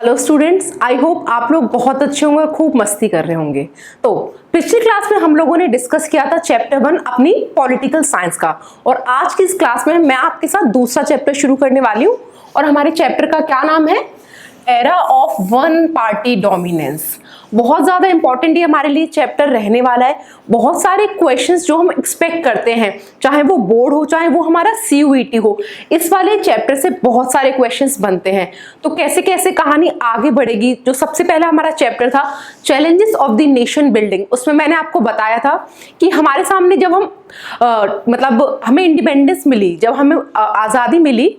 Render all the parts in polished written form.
Hello students, I hope आप लोग बहुत अच्छे होंगे और खूब मस्ती कर रहे होंगे। तो पिछली क्लास में हम लोगों ने डिस्कस किया था चैप्टर 1 अपनी पॉलिटिकल साइंस का, और आज की इस क्लास में मैं आपके साथ दूसरा चैप्टर शुरू करने वाली हूँ। और हमारे चैप्टर का क्या नाम है? Era of one party dominance. बहुत ज्यादा इंपॉर्टेंट ये हमारे लिए चैप्टर रहने वाला है। बहुत सारे क्वेश्चंस जो हम एक्सपेक्ट करते हैं, चाहे वो बोर्ड हो चाहे वो हमारा CUET हो, इस वाले चैप्टर से बहुत सारे क्वेश्चंस बनते हैं। तो कैसे कैसे कहानी आगे बढ़ेगी। जो सबसे पहला हमारा चैप्टर था challenges of the nation building, उसमें मैंने आपको बताया था कि हमारे सामने जब हम मतलब हमें इंडिपेंडेंस मिली, जब हमें आज़ादी मिली,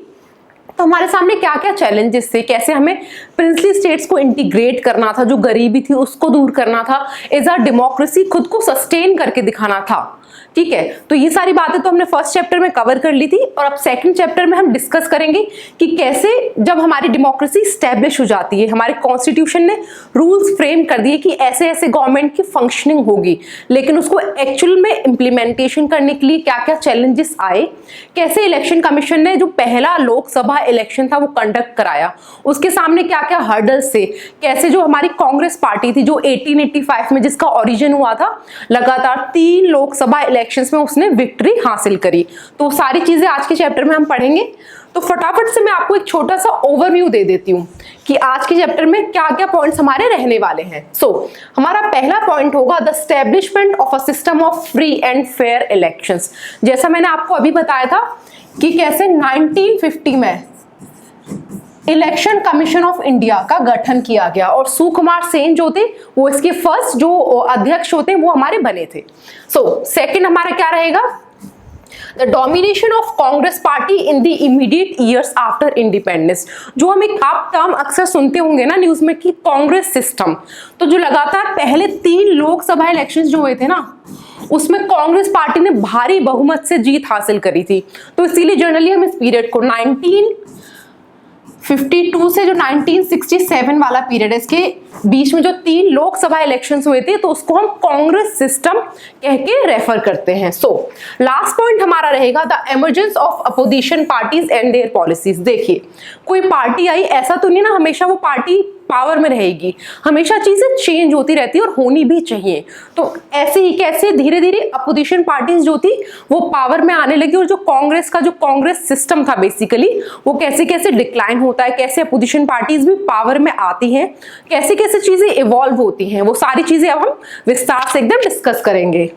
तो हमारे सामने क्या क्या चैलेंजेस थे, कैसे हमें प्रिंसली स्टेट्स को इंटीग्रेट करना था, जो गरीबी थी उसको दूर करना था, एज अ डेमोक्रेसी खुद को सस्टेन करके दिखाना था। ठीक है, तो ये सारी बातें तो हमने फर्स्ट चैप्टर में कवर कर ली थी, और अब सेकंड चैप्टर में हम डिस्कस करेंगे कि कैसे जब हमारी डेमोक्रेसी स्टैब्लिश हो जाती है, हमारे कॉन्स्टिट्यूशन ने रूल्स फ्रेम कर दिए कि ऐसे ऐसे गवर्नमेंट की फंक्शनिंग होगी, लेकिन उसको एक्चुअल में इम्प्लीमेंटेशन करने के लिए क्या क्या चैलेंजेस आए, कैसे इलेक्शन कमीशन ने जो पहला लोकसभा इलेक्शन था वो कंडक्ट कराया, उसके सामने क्या क्या हर्डल्स थे, कैसे जो हमारी कांग्रेस पार्टी थी जो 1885 में जिसका ओरिजिन हुआ था, लगातार 3 लोकसभा इलेक्शंस में उसने विक्ट्री हासिल करी। तो सारी चीजें आज के चैप्टर में हम पढ़ेंगे। तो फटाफट से मैं आपको एक छोटा सा ओवरव्यू दे देती हूँ कि आज के चैप्टर में क्या क्या पॉइंट्स हमारे रहने वाले हैं। हमारा पहला पॉइंट होगा the establishment of a system of free and fair elections. जैसा मैंने आपको अभी बताया था कि कैसे 1950 में इलेक्शन कमीशन ऑफ इंडिया का गठन किया गया, और सुकुमार सेन जो थे वो इसके फर्स्ट जो अध्यक्ष होते हैं वो हमारे बने थे। सेकंड हमारा क्या रहेगा? The domination of Congress party in the immediate years after independence. जो हम एक आप टर्म अक्सर सुनते होंगे ना न्यूज में कि कांग्रेस सिस्टम, तो जो लगातार पहले 3 लोकसभा इलेक्शंस जो हुए थे ना, उसमें कांग्रेस पार्टी ने भारी बहुमत से जीत हासिल करी थी। तो इसीलिए जनरली हम इस पीरियड को 1952 से जो 1967 वाला पीरियड है, इसके बीच में जो 3 लोकसभा इलेक्शंस हुए थे, तो उसको हम कांग्रेस सिस्टम कह के रेफर करते हैं। लास्ट पॉइंट हमारा रहेगा the emergence of opposition parties and there policies. देखिए, कोई पार्टी आई, ऐसा तो नहीं ना हमेशा वो पार्टी पावर में रहेगी, हमेशा चीजें चेंज होती रहती है और होनी भी चाहिए। तो ऐसे ही कैसे धीरे धीरे अपोजिशन पार्टीज जो थी वो पावर में आने लगी, और जो कांग्रेस का जो कांग्रेस सिस्टम था बेसिकली वो कैसे कैसे डिक्लाइन होता है, कैसे अपोजिशन पार्टीज भी पावर में आती हैं, कैसे कैसे चीजें इवॉल्व होती हैं, वो सारी चीजें अब हम विस्तार से एकदम डिस्कस करेंगे।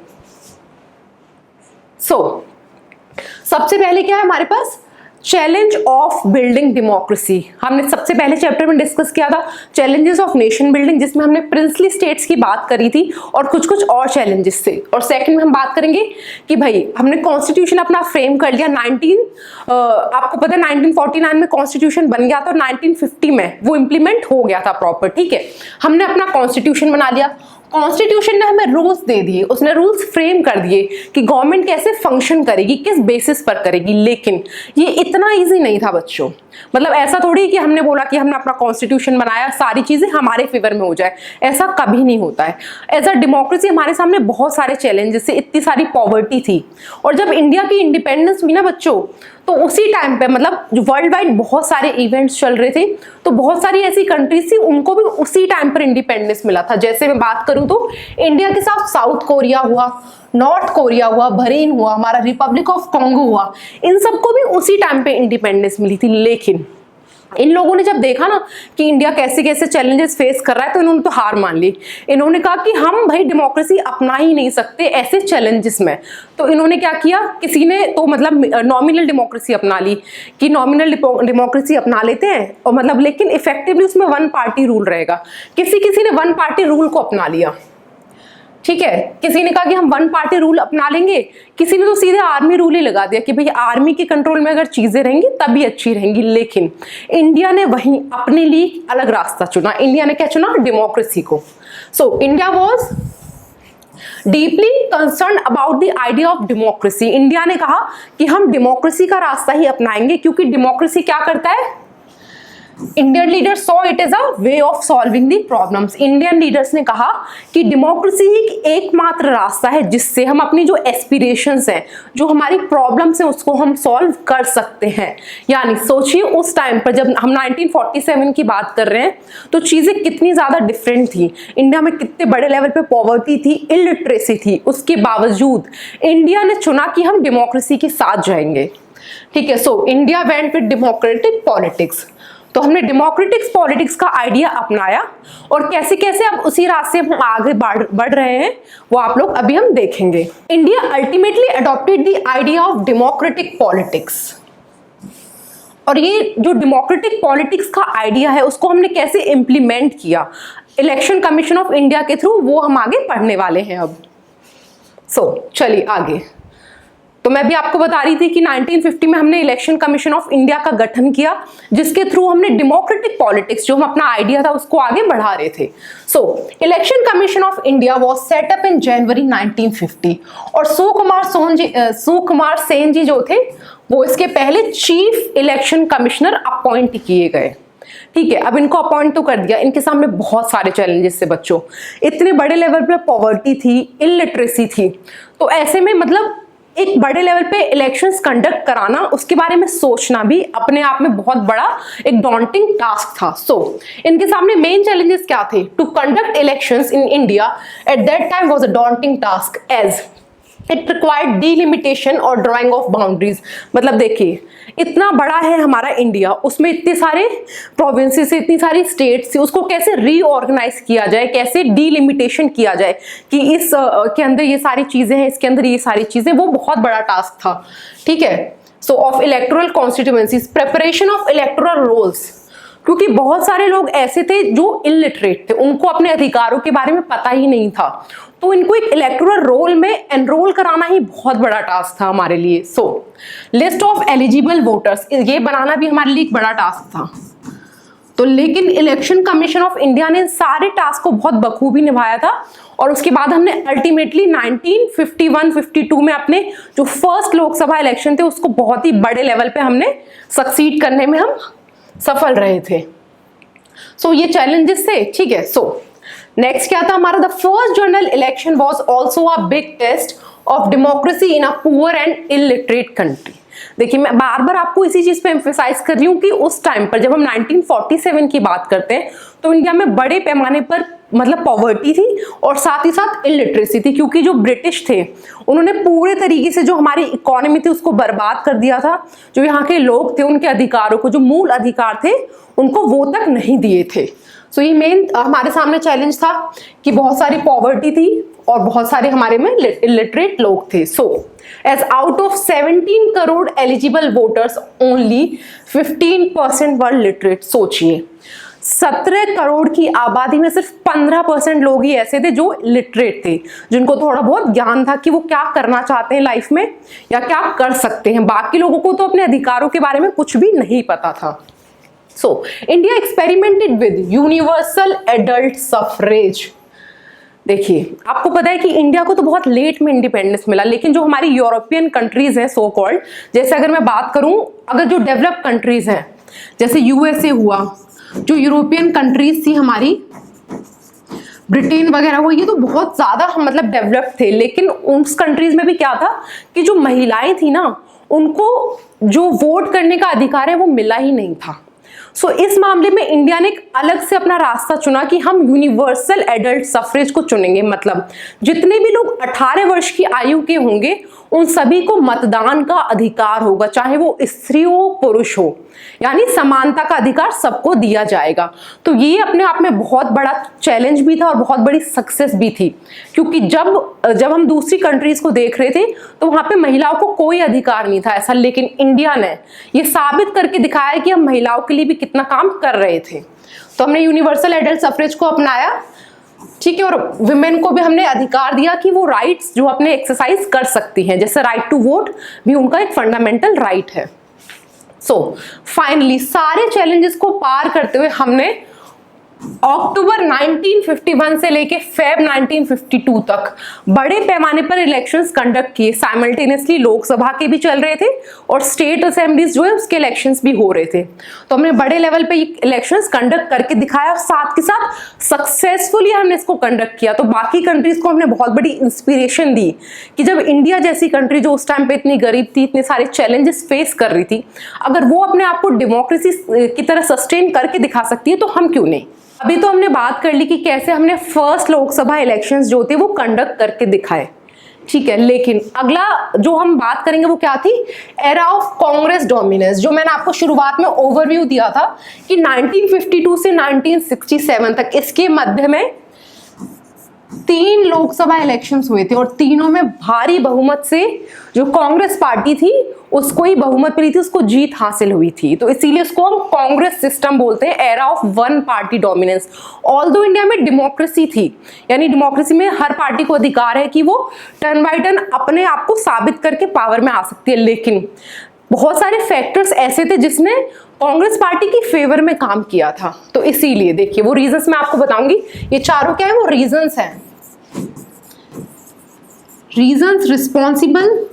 सबसे पहले क्या है हमारे पास? Challenge of building democracy. हमने सबसे पहले चैप्टर में डिस्कस किया था चैलेंजेस ऑफ नेशन बिल्डिंग, जिसमें हमने प्रिंसली स्टेट्स की बात करी थी और कुछ कुछ और चैलेंजेस थे। और सेकंड में हम बात करेंगे कि भाई हमने कॉन्स्टिट्यूशन अपना फ्रेम कर लिया। आपको पता है 1949 में कॉन्स्टिट्यूशन बन गया था और 1950 में वो इंप्लीमेंट हो गया था प्रॉपर। ठीक है, हमने अपना कॉन्स्टिट्यूशन बना लिया, कॉन्स्टिट्यूशन ने हमें रूल्स दे दिए, उसने रूल्स फ्रेम कर दिए कि गवर्नमेंट कैसे फंक्शन करेगी, किस बेसिस पर करेगी। लेकिन ये इतना इजी नहीं था बच्चों। मतलब ऐसा थोड़ी कि हमने बोला कि हमने अपना कॉन्स्टिट्यूशन बनाया, सारी चीजें हमारे फेवर में हो जाए, ऐसा कभी नहीं होता है। एज अ डेमोक्रेसी हमारे सामने बहुत सारे चैलेंजेस से, इतनी सारी पॉवर्टी थी। और जब इंडिया की इंडिपेंडेंस हुई ना बच्चों, तो उसी टाइम पे मतलब वर्ल्ड वाइड बहुत सारे इवेंट्स चल रहे थे, तो बहुत सारी ऐसी कंट्रीज थी उनको भी उसी टाइम पर इंडिपेंडेंस मिला था। जैसे मैं बात करूं तो इंडिया के साथ साउथ कोरिया हुआ, नॉर्थ कोरिया हुआ, बहरीन हुआ, हमारा रिपब्लिक ऑफ कॉन्गो हुआ, इन सबको भी उसी टाइम पे इंडिपेंडेंस मिली थी। लेकिन इन लोगों ने जब देखा ना कि इंडिया कैसे कैसे चैलेंजेस फेस कर रहा है, तो इन्होंने तो हार मान ली। इन्होंने कहा कि हम भाई डेमोक्रेसी अपना ही नहीं सकते ऐसे चैलेंजेस में। तो इन्होंने क्या किया, किसी ने तो मतलब नॉमिनल डेमोक्रेसी अपना ली कि नॉमिनल डेमोक्रेसी अपना लेते हैं, और मतलब लेकिन इफेक्टिवली उसमें 1 पार्टी रूल रहेगा। किसी ने 1 पार्टी रूल को अपना लिया। ठीक है, किसी ने कहा कि हम 1 पार्टी रूल अपना लेंगे, किसी ने तो सीधे आर्मी रूल ही लगा दिया कि भाई आर्मी के कंट्रोल में अगर चीजें रहेंगी तभी अच्छी रहेंगी। लेकिन इंडिया ने वहीं अपने लिए अलग रास्ता चुना। इंडिया ने क्या चुना? डेमोक्रेसी को। India was deeply concern about the idea of democracy. India ने कहा कि हम डेमोक्रेसी का रास्ता ही अपनाएंगे, क्योंकि डेमोक्रेसी क्या करता है? Indian leaders saw it is a way of solving the problems. Indian leaders ने कहा कि डेमोक्रेसी ही एकमात्र रास्ता है जिससे हम अपनी जो एस्पिरेशंस हैं, जो हमारी प्रॉब्लम्स हैं, उसको हम सॉल्व कर सकते हैं। यानी सोचिए उस टाइम पर जब हम 1947 की बात कर रहे हैं तो चीजें कितनी ज्यादा डिफरेंट थी। इंडिया में कितने बड़े लेवल पे पॉवर्टी थी, इलिटरेसी थी, उसके बावजूद इंडिया ने चुना कि हम डेमोक्रेसी के साथ जाएंगे। ठीक है, so India went with democratic politics. तो हमने डेमोक्रेटिक पॉलिटिक्स का आइडिया अपनाया और कैसे कैसे अब उसी रास्ते हम आगे बढ़ रहे हैं वो आप लोग अभी हम देखेंगे। India ultimately adopted the idea of democratic politics. और ये जो डेमोक्रेटिक पॉलिटिक्स का आइडिया है उसको हमने कैसे इम्प्लीमेंट किया इलेक्शन कमीशन ऑफ इंडिया के थ्रू, वो हम आगे पढ़ने वाले हैं अब। चलिए आगे। तो मैं भी आपको बता रही थी कि 1950 में हमने इलेक्शन कमीशन ऑफ इंडिया का गठन किया जिसके थ्रू हमने डेमोक्रेटिक पॉलिटिक्स जो हम अपना आइडिया था उसको आगे बढ़ा रहे थे। Election Commission of India was set up in January 1950 और सुकुमार सेन जी जो थे वो इसके पहले चीफ इलेक्शन कमिश्नर अपॉइंट किए गए। ठीक है, अब इनको अपॉइंट तो कर दिया, इनके सामने बहुत सारे चैलेंजेस थे बच्चों। इतने बड़े लेवल पे पॉवर्टी थी, इलिटरेसी थी, तो ऐसे में मतलब एक बड़े लेवल पे इलेक्शंस कंडक्ट कराना, उसके बारे में सोचना भी अपने आप में बहुत बड़ा एक डॉन्टिंग टास्क था। इनके सामने मेन चैलेंजेस क्या थे? To conduct elections in India at that time was a daunting task as it required delimitation और ड्राइंग ऑफ बाउंड्रीज। मतलब देखिए इतना बड़ा है हमारा इंडिया, उसमें इतने सारे प्रोविंसेस से, इतनी सारी स्टेट्स से, उसको कैसे रीऑर्गेनाइज किया जाए, कैसे डिलिमिटेशन किया जाए कि इस के अंदर ये सारी चीजें हैं, इसके अंदर ये सारी चीजें, वो बहुत बड़ा टास्क था। ठीक है, of electoral constituencies, preparation of electoral rolls, क्योंकि बहुत सारे लोग ऐसे थे जो इलिटरेट थे, उनको अपने अधिकारों के बारे में पता ही नहीं था, तो इनको एक इलेक्टोरल रोल में एनरोल कराना ही बहुत बड़ा टास्क था हमारे लिए। लिस्ट ऑफ एलिजिबल वोटर्स, ये बनाना भी हमारे लिए एक बड़ा टास्क था। तो लेकिन इलेक्शन कमीशन ऑफ इंडिया ने सारे टास्क को बहुत बखूबी निभाया था और उसके बाद हमने अल्टीमेटली 1951-52 में अपने जो फर्स्ट लोकसभा इलेक्शन थे उसको बहुत ही बड़े लेवल पे हमने सक्सीड करने में हम सफल रहे थे। ये चैलेंजेस थे। ठीक है, नेक्स्ट क्या था हमारा? The first general election was also a big test of democracy in a poor and illiterate country. देखिए मैं बार बार आपको इसी चीज पे एम्फेसाइज कर रही हूँ कि उस टाइम पर जब हम 1947 की बात करते हैं तो इंडिया में बड़े पैमाने पर मतलब पॉवर्टी थी और साथ ही साथ इलिटरेसी थी, क्योंकि जो ब्रिटिश थे उन्होंने पूरे तरीके से जो हमारी इकोनॉमी थी उसको बर्बाद कर दिया था। जो यहाँ के लोग थे उनके अधिकारों को, जो मूल अधिकार थे उनको वो तक नहीं दिए थे। ये मेन हमारे सामने चैलेंज था कि बहुत सारी पॉवर्टी थी और बहुत सारे हमारे में इलिटरेट लोग थे। As out of 17 crore eligible voters only 15% were literate. सोचिए 17 करोड़ की आबादी में सिर्फ 15% लोग ही ऐसे थे जो लिटरेट थे, जिनको थोड़ा बहुत ज्ञान था कि वो क्या करना चाहते हैं लाइफ में या क्या कर सकते हैं। बाकी लोगों को तो अपने अधिकारों के बारे में कुछ भी नहीं पता था। India experimented with universal adult suffrage. देखिए आपको पता है कि इंडिया को तो बहुत लेट में इंडिपेंडेंस मिला, लेकिन जो हमारी यूरोपियन कंट्रीज हैं सो कॉल्ड, जैसे अगर मैं बात करूं, अगर जो डेवलप कंट्रीज हैं जैसे यूएसए हुआ, जो यूरोपियन कंट्रीज थी हमारी, ब्रिटेन वगैरह हुआ, ये तो बहुत ज्यादा मतलब डेवलप थे, लेकिन उस कंट्रीज में भी क्या था कि जो महिलाएं थी ना उनको जो वोट करने का अधिकार है वो मिला ही नहीं था। इस मामले में इंडिया ने एक अलग से अपना रास्ता चुना कि हम यूनिवर्सल एडल्ट सफरेज को चुनेंगे। मतलब जितने भी लोग 18 वर्ष की आयु के होंगे उन सभी को मतदान का अधिकार होगा, चाहे वो स्त्री हो पुरुष हो, यानी समानता का अधिकार सबको दिया जाएगा। तो ये अपने आप में बहुत बड़ा चैलेंज भी था और बहुत बड़ी सक्सेस भी थी, क्योंकि जब हम दूसरी कंट्रीज को देख रहे थे तो वहां पे महिलाओं को कोई अधिकार नहीं था ऐसा, लेकिन इंडिया ने ये साबित करके दिखाया कि हम महिलाओं के लिए भी कितना काम कर रहे थे। तो हमने यूनिवर्सल एडल्ट सफरेज को अपनाया, ठीक है, और विमेन को भी हमने अधिकार दिया कि वो राइट्स जो अपने एक्सरसाइज कर सकती हैं, जैसे राइट टू वोट भी उनका एक फंडामेंटल राइट है। फाइनली सारे चैलेंजेस को पार करते हुए हमने अक्टूबर 1951 से लेके फेब 1952 तक बड़े पैमाने पर इलेक्शंस कंडक्ट किए। साइमल्टेनियसली लोकसभा के भी चल रहे थे और स्टेट असेंबलीज जो है उसके इलेक्शंस भी हो रहे थे। तो हमने बड़े लेवल पे इलेक्शंस कंडक्ट करके दिखाया और साथ के साथ सक्सेसफुली हमने इसको कंडक्ट किया। तो बाकी कंट्रीज को हमने बहुत बड़ी इंस्पिरेशन दी कि जब इंडिया जैसी कंट्री जो उस टाइम पे इतनी गरीब थी, इतने सारे चैलेंजेस फेस कर रही थी, अगर वो अपने आप को डेमोक्रेसी की तरह सस्टेन करके दिखा सकती है तो हम क्यों नहीं। अभी तो हमने बात कर ली कि कैसे हमने फर्स्ट लोकसभा इलेक्शंस जो थे वो कंडक्ट करके दिखाए, ठीक है। लेकिन अगला जो हम बात करेंगे वो क्या थी, एरा ऑफ कांग्रेस डोमिनेंस, जो मैंने आपको शुरुआत में ओवरव्यू दिया था कि 1952 से 1967 तक इसके मध्य में 3 लोकसभा इलेक्शंस हुए थे और तीनों में भारी बहुमत से जो कांग्रेस पार्टी थी उसको ही बहुमत मिली थी, उसको जीत हासिल हुई थी। तो इसीलिए उसको हम कांग्रेस सिस्टम बोलते हैं, era of one party dominance. Although India में डेमोक्रेसी थी, यानी डेमोक्रेसी में हर पार्टी को अधिकार है कि वो टर्न बाय टर्न अपने आप को साबित करके पावर में आ सकती है, लेकिन बहुत सारे फैक्टर्स ऐसे थे जिसने कांग्रेस पार्टी की फेवर में काम किया था। तो इसीलिए देखिए वो रीजंस मैं आपको बताऊंगी, ये चारों क्या है वो रीजंस हैं। Reasons responsible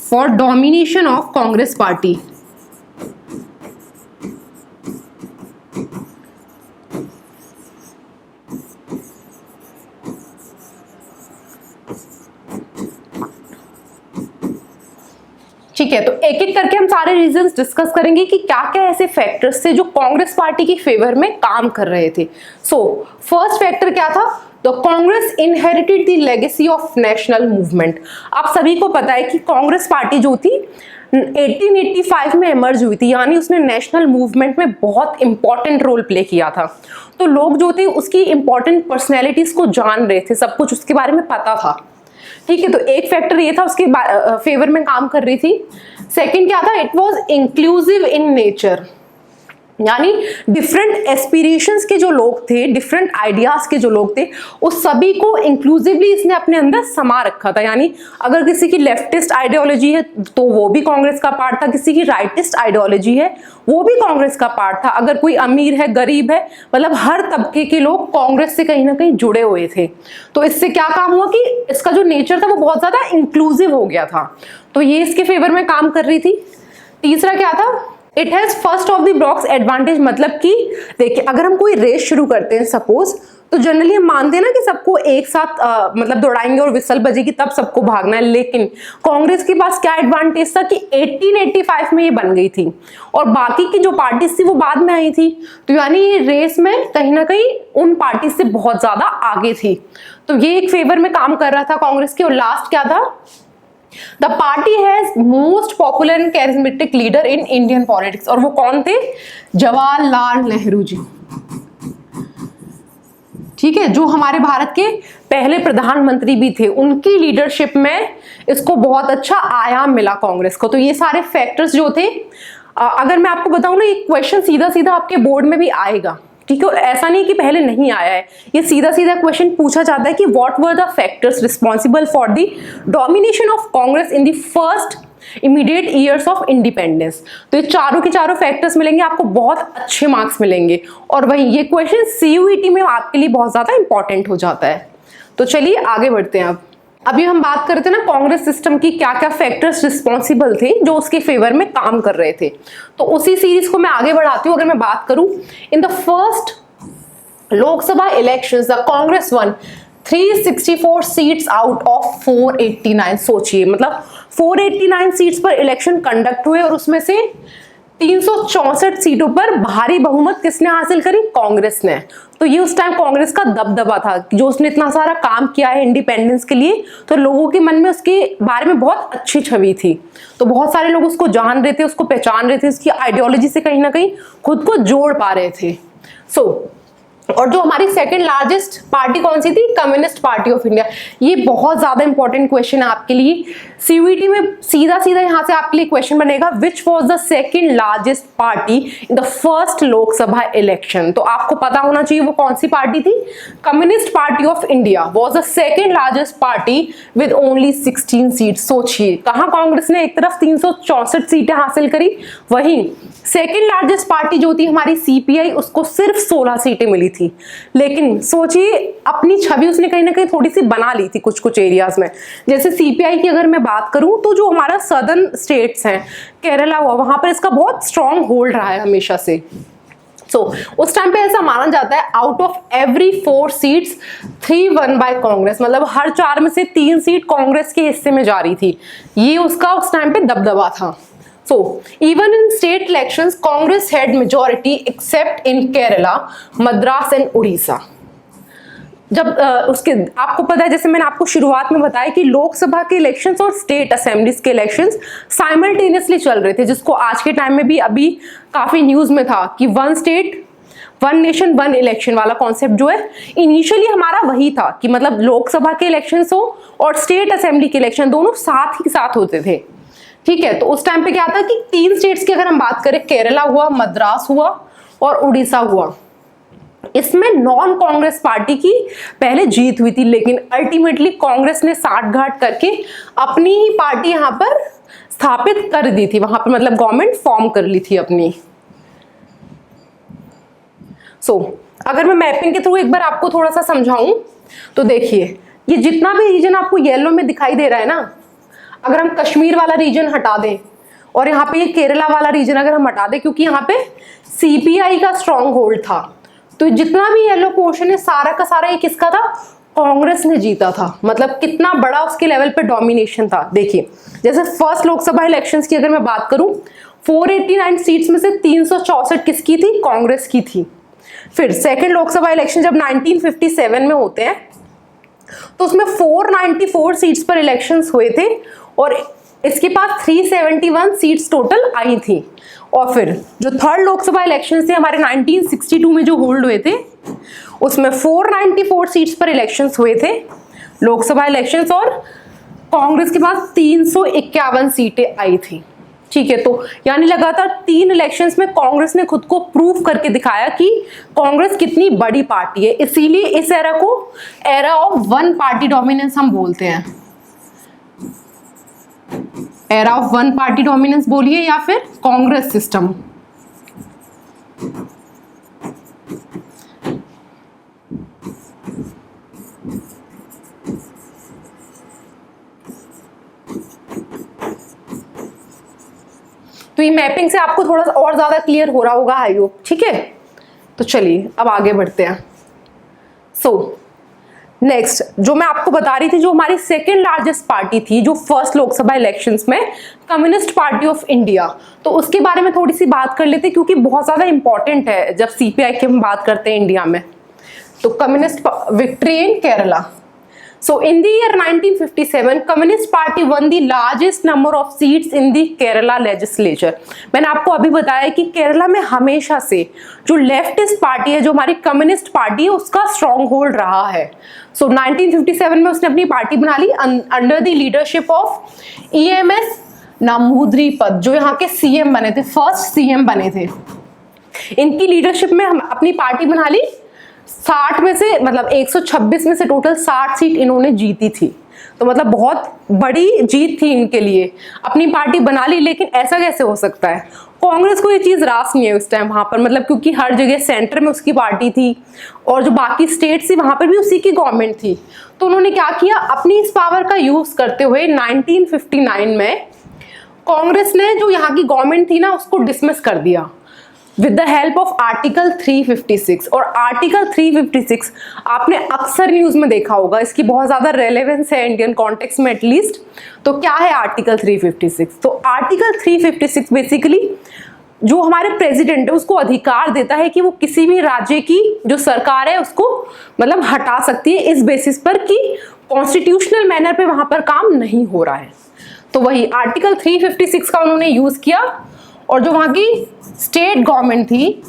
for domination of Congress party. ठीक है, तो एक एक करके हम सारे रीजंस डिस्कस करेंगे कि क्या क्या ऐसे फैक्टर्स थे जो कांग्रेस पार्टी की फेवर में काम कर रहे थे। सो फर्स्ट फैक्टर क्या था, the Congress inherited the legacy of national movement. आप सभी को पता है कि कांग्रेस पार्टी जो थी 1885 में इमर्ज हुई थी, यानी उसने नेशनल मूवमेंट में बहुत इंपॉर्टेंट रोल प्ले किया था। तो लोग जो थे उसकी इंपॉर्टेंट पर्सनैलिटीज को जान रहे थे, सब कुछ उसके बारे में पता था, ठीक है। तो एक फैक्टर ये था उसके फेवर में काम कर रही थी। सेकंड क्या था, it was inclusive in nature, यानी डिफरेंट एस्पिरेशंस के जो लोग थे, डिफरेंट आइडियाज के जो लोग थे, उस सभी को इंक्लूसिवली इसने अपने अंदर समा रखा था। यानी अगर किसी की लेफ्टिस्ट आइडियोलॉजी है तो वो भी कांग्रेस का पार्ट था, किसी की राइटिस्ट आइडियोलॉजी है वो भी कांग्रेस का पार्ट था, अगर कोई अमीर है गरीब है, मतलब हर तबके के लोग कांग्रेस से कहीं ना कहीं जुड़े हुए थे। तो इससे क्या काम हुआ कि इसका जो नेचर था वो बहुत ज्यादा इंक्लूसिव हो गया था, तो ये इसके फेवर में काम कर रही थी। तीसरा क्या था, it has first of the blocks advantage, मतलब कि देखिए अगर हम कोई रेस शुरू करते हैं सपोज, तो जनरली हम मानते हैं ना कि सबको एक साथ मतलब दौड़ाएंगे और विसल बजेगी तब सबको भागना है, लेकिन कांग्रेस के पास क्या एडवांटेज था कि 1885 में ये बन गई थी और बाकी की जो पार्टीज थी वो बाद में आई थी। तो यानी ये रेस में कहीं ना कहीं उन पार्टी से बहुत ज्यादा आगे थी, तो ये एक फेवर में काम कर रहा था कांग्रेस के। और लास्ट क्या था, the party has most popular and charismatic leader in Indian politics, और वो कौन थे, जवाहरलाल नेहरू जी, ठीक है, जो हमारे भारत के पहले प्रधानमंत्री भी थे, उनकी लीडरशिप में इसको बहुत अच्छा आयाम मिला कांग्रेस को। तो ये सारे फैक्टर्स जो थे, अगर मैं आपको बताऊं ना, ये क्वेश्चन सीधा सीधा आपके बोर्ड में भी आएगा, ठीक है, ऐसा नहीं कि पहले नहीं आया है, ये सीधा सीधा क्वेश्चन पूछा जाता है कि what were the factors responsible for the domination of Congress in the first immediate years of independence. तो ये चारों के चारों फैक्टर्स मिलेंगे आपको, बहुत अच्छे मार्क्स मिलेंगे, और वही ये क्वेश्चन सीयूईटी में आपके लिए बहुत ज्यादा इंपॉर्टेंट हो जाता है। तो चलिए आगे बढ़ते हैं। अब अभी हम बात करते हैं ना कांग्रेस सिस्टम की क्या क्या फैक्टर्स रिस्पॉन्सिबल थे जो उसके फेवर में काम कर रहे थे, तो उसी सीरीज को मैं आगे बढ़ाती हूँ। अगर मैं बात करूं, इन the first Lok Sabha elections the Congress one 364 seats out of 489। सोचिए, मतलब 489 सीट्स पर इलेक्शन कंडक्ट हुए और उसमें से 364 सीटों पर भारी बहुमत किसने हासिल करी, कांग्रेस ने। तो ये उस टाइम कांग्रेस का दबदबा था, जो उसने इतना सारा काम किया है इंडिपेंडेंस के लिए, तो लोगों के मन में उसके बारे में बहुत अच्छी छवि थी, तो बहुत सारे लोग उसको जान रहे थे, उसको पहचान रहे थे, उसकी आइडियोलॉजी से कहीं ना कहीं खुद को जोड़ पा रहे थे। सो और जो हमारी सेकंड लार्जेस्ट पार्टी कौन सी थी? Communist party of India. ये बहुत ज्यादा इंपॉर्टेंट क्वेश्चन है आपके लिए, सीयूईटी में सीधा सीधा यहाँ से आपके लिए क्वेश्चन बनेगा, which was the second largest party in the first Lok Sabha election. तो आपको पता होना चाहिए वो कौन सी पार्टी थी। Communist party of India was the second largest party with only 16 seat. सोचिए, कहाँ कांग्रेस ने एक तरफ 364 सीटें हासिल करी, वहीं सेकेंड लार्जेस्ट पार्टी जो थी हमारी सीपीआई, उसको सिर्फ 16 सीटें मिली थी। लेकिन सोचिए, अपनी छवि उसने कहीं ना कहीं थोड़ी सी बना ली थी कुछ कुछ एरियाज में। जैसे सीपीआई की अगर मैं बात करूं तो जो हमारा सदर्न स्टेट्स हैं, केरला हुआ, वहां पर इसका बहुत स्ट्रॉन्ग होल्ड रहा है हमेशा से। उस टाइम पे ऐसा माना जाता है, out of every 4 seats 3 one by Congress, मतलब हर 4 में से 3 सीट कांग्रेस के हिस्से में जा रही थी। ये उसका उस टाइम पे दबदबा था। So, even in state elections, Congress had majority except in Kerala, Madras and Odisha. जब उसके आपको पता है, जैसे मैंने आपको शुरुआत में बताया कि लोकसभा के इलेक्शंस और स्टेट असेंबलीज के इलेक्शंस साइमल्टेनियसली चल रहे थे, जिसको आज के टाइम में भी अभी काफी न्यूज में था कि 1 स्टेट 1 नेशन 1 इलेक्शन वाला कॉन्सेप्ट जो है, इनिशियली हमारा वही था कि मतलब लोकसभा के इलेक्शंस हो और स्टेट असेंबली के इलेक्शन दोनों साथ ही साथ होते थे। ठीक है, तो उस टाइम पे क्या था कि 3 स्टेट्स की अगर हम बात करें, केरला हुआ, मद्रास हुआ और उड़ीसा हुआ, इसमें नॉन कांग्रेस पार्टी की पहले जीत हुई थी, लेकिन अल्टीमेटली कांग्रेस ने साठगांठ करके अपनी ही पार्टी यहां पर स्थापित कर दी थी, वहां पर मतलब गवर्नमेंट फॉर्म कर ली थी अपनी। अगर मैं मैपिंग के थ्रू एक बार आपको थोड़ा सा समझाऊं तो देखिए, ये जितना भी रीजन आपको येलो में दिखाई दे रहा है ना, अगर हम कश्मीर वाला रीजन हटा दें और यहाँ पे ये केरला वाला रीजन अगर हम हटा दें, क्योंकि यहाँ पे सीपीआई का स्ट्रॉन्ग होल्ड था, तो जितना भी येलो पोर्शन है सारा का सारा ये किसका था? कांग्रेस ने जीता था। मतलब कितना बड़ा उसके लेवल पे डोमिनेशन था। देखिए, जैसे फर्स्ट लोकसभा इलेक्शंस की अगर मैं बात करूं, 489 सीट्स में से 364 किसकी थी? कांग्रेस की थी। फिर सेकेंड लोकसभा इलेक्शन जब 1957 में होते हैं तो उसमें 494 सीट्स पर इलेक्शंस हुए थे और इसके पास 371 सीट्स टोटल आई थी। और फिर जो थर्ड लोकसभा इलेक्शंस थे हमारे 1962 में जो होल्ड हुए थे, उसमें 494 सीट्स पर इलेक्शंस हुए थे लोकसभा इलेक्शंस, और कांग्रेस के पास 351 सीटें आई थी। ठीक है, तो यानी लगातार 3 इलेक्शंस में कांग्रेस ने खुद को प्रूव करके दिखाया कि कांग्रेस कितनी बड़ी पार्टी है। इसीलिए इस एरा को एरा ऑफ 1 पार्टी डोमिनेंस हम बोलते हैं। एरा ऑफ 1 पार्टी डोमिनेंस बोलिए या फिर कांग्रेस सिस्टम। तो ये मैपिंग से आपको थोड़ा सा और ज्यादा क्लियर हो रहा होगा, आई होप। ठीक है, तो चलिए अब आगे बढ़ते हैं। नेक्स्ट जो मैं आपको बता रही थी, जो हमारी सेकेंड लार्जेस्ट पार्टी थी जो फर्स्ट लोकसभा इलेक्शंस में, कम्युनिस्ट पार्टी ऑफ इंडिया, तो उसके बारे में थोड़ी सी बात कर लेते हैं क्योंकि बहुत ज्यादा इंपॉर्टेंट है जब सीपीआई की हम बात करते हैं इंडिया में। तो communist victory in Kerala. So in the year 1957, Communist Party won the largest number of seats in the Kerala legislature. मैंने आपको अभी बताया कि केरला में हमेशा से जो लेफ्टिस्ट पार्टी है, जो हमारी कम्युनिस्ट पार्टी है, उसका स्ट्रॉन्ग होल्ड रहा है। So 1957 में उसने अपनी पार्टी बना ली under the leadership of EMS Namboodiripad, जो यहाँ के सीएम बने थे, फर्स्ट सीएम बने थे। इनकी लीडरशिप में हम अपनी पार्टी बना ली। 60 में से मतलब 126 में से टोटल 60 सीट इन्होंने जीती थी, तो मतलब बहुत बड़ी जीत थी इनके लिए। अपनी पार्टी बना ली, लेकिन ऐसा कैसे हो सकता है? कांग्रेस को ये चीज रास नहीं है उस टाइम वहां पर, मतलब क्योंकि हर जगह सेंटर में उसकी पार्टी थी और जो बाकी स्टेट थी वहां पर भी उसी की गवर्नमेंट थी। तो उन्होंने क्या किया, अपनी इस पावर का यूज करते हुए 1959 में कांग्रेस ने जो यहाँ की गवर्नमेंट थी ना, उसको डिसमिस कर दिया with the help of article 356। और आर्टिकल 356 आपने अक्सर न्यूज में देखा होगा, इसकी बहुत ज्यादा रेलेवेंस है इंडियन कॉन्टेक्स्ट में एटलीस्ट। तो क्या है आर्टिकल 356? तो आर्टिकल 356 बेसिकली जो हमारे प्रेसिडेंट है उसको अधिकार देता है कि वो किसी भी राज्य की जो सरकार है उसको मतलब हटा सकती है इस बेसिस पर कि कॉन्स्टिट्यूशनल मैनर पे वहां पर काम नहीं हो रहा है। तो वही आर्टिकल 356 का उन्होंने यूज किया और जो वहां की स्टेट गवर्नमेंट थी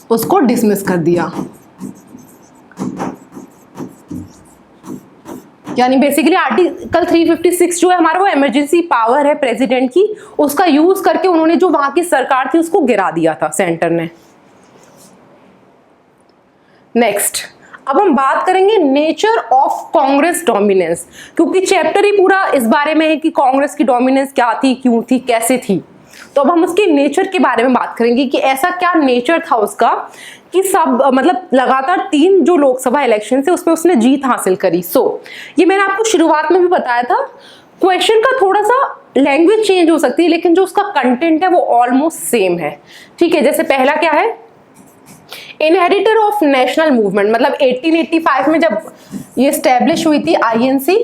उसको डिसमिस कर दिया। यानी बेसिकली आर्टिकल 356 जो है हमारा, वो इमरजेंसी पावर है प्रेसिडेंट की, उसका यूज करके उन्होंने जो वहां की सरकार थी उसको गिरा दिया था सेंटर ने। नेक्स्ट, अब हम बात करेंगे नेचर ऑफ कांग्रेस डोमिनेंस, क्योंकि चैप्टर ही पूरा इस बारे में है कि कांग्रेस की डोमिनेंस क्या थी, क्यों थी, कैसे थी। तो अब हम उसके नेचर के बारे में बात करेंगे कि ऐसा क्या नेचर था उसका कि सब मतलब लगातार 3 जो लोकसभा इलेक्शन से उसमें उसने जीत हासिल करी। ये मैंने आपको शुरुआत में भी बताया था, क्वेश्चन का थोड़ा सा लैंग्वेज चेंज हो सकती है लेकिन जो उसका कंटेंट है वो ऑलमोस्ट सेम है। ठीक है, जैसे पहला क्या है, इनहेरिटर ऑफ नेशनल मूवमेंट, मतलब 1885 में जब ये स्टैब्लिश हुई थी आईएनसी,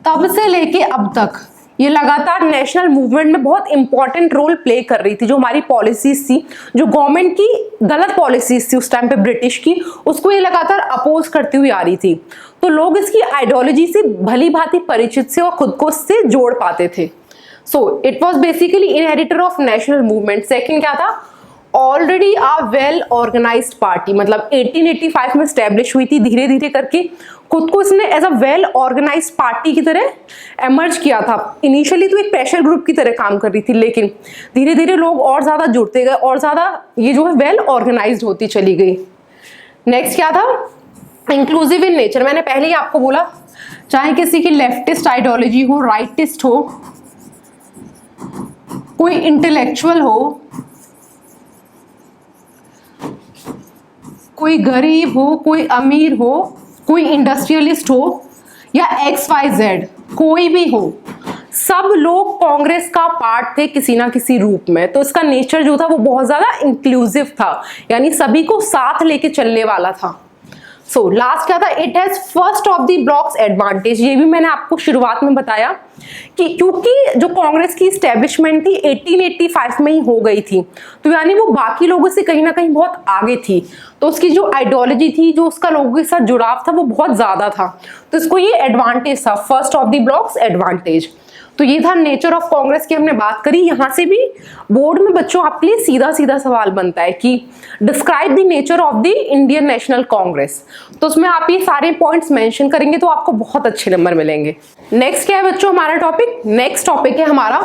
तब से लेके अब तक ये लगातार नेशनल मूवमेंट में बहुत इंपॉर्टेंट रोल प्ले कर रही थी। जो हमारी पॉलिसीज थी, जो गवर्नमेंट की गलत पॉलिसीज थी उस टाइम पे ब्रिटिश की, उसको ये लगातार अपोज करती हुई आ रही थी। तो लोग इसकी आइडियोलॉजी से भली भांति परिचित से और खुद को उससे जोड़ पाते थे। It was basically inheritor of national movement. Second क्या था, ऑलरेडी आ वेल ऑर्गेनाइज्ड पार्टी, मतलब 1885 में स्टैब्लिश हुई थी, धीरे धीरे करके खुद को इसने as a well organised party की तरह एमर्ज किया था। इनिशियली तो एक प्रेशर ग्रुप की तरह काम कर रही थी, लेकिन धीरे धीरे लोग और ज्यादा जुड़ते गए और ज्यादा ये जो है वेल ऑर्गेनाइज्ड होती चली गई। नेक्स्ट क्या था, इंक्लूसिव इन नेचर। मैंने पहले ही आपको बोला, चाहे किसी की लेफ्टिस्ट आइडियोलॉजी हो, राइटिस्ट हो, कोई इंटेलेक्चुअल हो, कोई गरीब हो, कोई अमीर हो, कोई इंडस्ट्रियलिस्ट हो या XYZ, कोई भी हो, सब लोग कांग्रेस का पार्ट थे किसी ना किसी रूप में। तो इसका नेचर जो था वो बहुत ज्यादा इंक्लूसिव था, यानी सभी को साथ लेके चलने वाला था। लास्ट क्या था, it has first of the blocks advantage. ये भी मैंने आपको शुरुआत में बताया कि क्योंकि जो कांग्रेस की स्टैब्लिशमेंट थी 1885 में ही हो गई थी, तो यानी वो बाकी लोगों से कहीं ना कहीं बहुत आगे थी। तो उसकी जो आइडियोलॉजी थी, जो उसका लोगों के साथ जुड़ाव था, वो बहुत ज्यादा था। तो इसको ये एडवांटेज था, first of the blocks advantage. तो ये था नेचर ऑफ कांग्रेस की हमने बात करी। यहाँ से भी बोर्ड में बच्चों आपके लिए सीधा सीधा सवाल बनता है कि describe the nature of the Indian national Congress. तो उसमें आप ये सारे पॉइंट्स मेंशन करेंगे तो आपको बहुत अच्छे नंबर मिलेंगे। नेक्स्ट क्या है बच्चों हमारा टॉपिक, नेक्स्ट टॉपिक है हमारा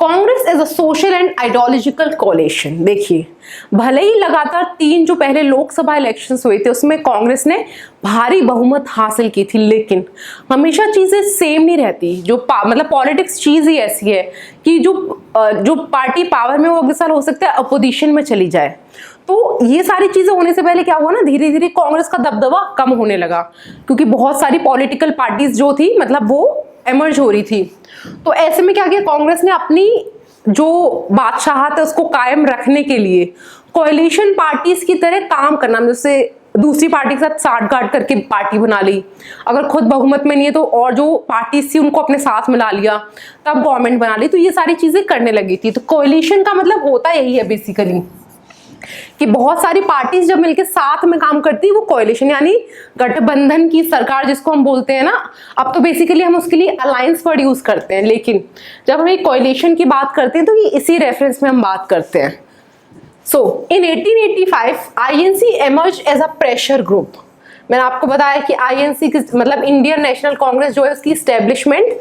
Congress as a social and ideological coalition. देखिए, भले ही लगातार 3 जो पहले लोकसभा इलेक्शंस हुए थे उसमें कांग्रेस ने भारी बहुमत हासिल की थी, लेकिन हमेशा चीजें सेम नहीं रहती। जो मतलब पॉलिटिक्स चीज ही ऐसी है कि जो पार्टी पावर में वो अगले साल हो सकता है अपोजिशन में चली जाए। तो ये सारी चीजें होने से पहले क्या हुआ ना, धीरे धीरे कांग्रेस का दबदबा कम होने लगा, क्योंकि बहुत सारी पॉलिटिकल पार्टीज जो थी मतलब वो एमर्ज हो रही थी। तो ऐसे में क्या किया, कांग्रेस ने अपनी जो बादशाहत है उसको कायम रखने के लिए कोएलिशन पार्टीज की तरह काम करना, जैसे दूसरी पार्टी के साथ साठगांठ करके पार्टी बना ली, अगर खुद बहुमत में नहीं है तो और जो पार्टीज थी उनको अपने साथ मिला लिया, तब गवर्नमेंट बना ली। तो ये सारी चीजें करने लगी थी। तो कोएलिशन का मतलब होता यही है बेसिकली कि बहुत सारी पार्टीज जब मिलकर साथ में काम करती है वो कोएलिशन, यानी गठबंधन की सरकार जिसको हम बोलते हैं ना। अब तो बेसिकली हम उसके लिए अलायंस वर्ड यूज करते हैं, लेकिन जब हम एक कोएलिशन की बात करते हैं तो ये इसी रेफरेंस में हम बात करते हैं। In 1885 INC emerge as a pressure group. मैंने आपको बताया कि आईएनसी मतलब इंडियन नेशनल कांग्रेस जो है उसकी स्टैब्लिशमेंट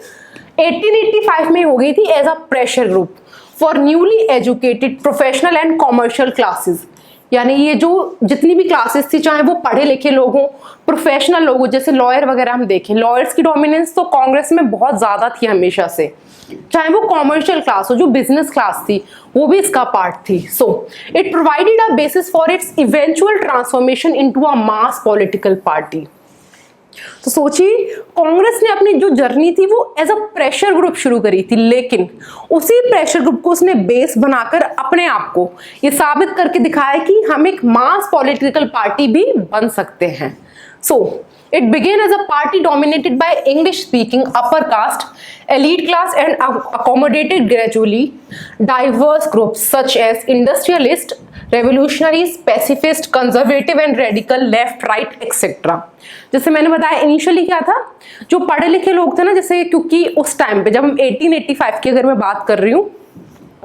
1885 में हो गई थी as a pressure group for newly educated professional and commercial classes. यानी ये जो जितनी भी क्लासेस थी, चाहे वो पढ़े लिखे लोग हों, प्रोफेशनल लोग हों, जैसे लॉयर वगैरह हम देखें, लॉयर्स की डोमिनेंस तो कांग्रेस में बहुत ज्यादा थी हमेशा से। चाहे वो कॉमर्शियल क्लास हो, जो बिजनेस क्लास थी वो भी इसका पार्ट थी। It provided a basis for its eventual transformation into a mass political party. तो सोचिए, कांग्रेस ने अपनी जो जर्नी थी वो एज अ प्रेशर ग्रुप शुरू करी थी, लेकिन उसी प्रेशर ग्रुप को उसने बेस बनाकर अपने आप को ये साबित करके दिखाया कि हम एक मास पॉलिटिकल पार्टी भी बन सकते हैं। It began as a party dominated by English-speaking upper caste, elite class and accommodated gradually diverse groups such as industrialists, revolutionaries, pacifists, conservative and radical, left, right, etc. जैसे मैंने बताया इनिशियली क्या था, जो पढ़े लिखे लोग थे ना, जैसे क्योंकि उस टाइम पे जब हम 1885 की अगर मैं बात कर रही हूँ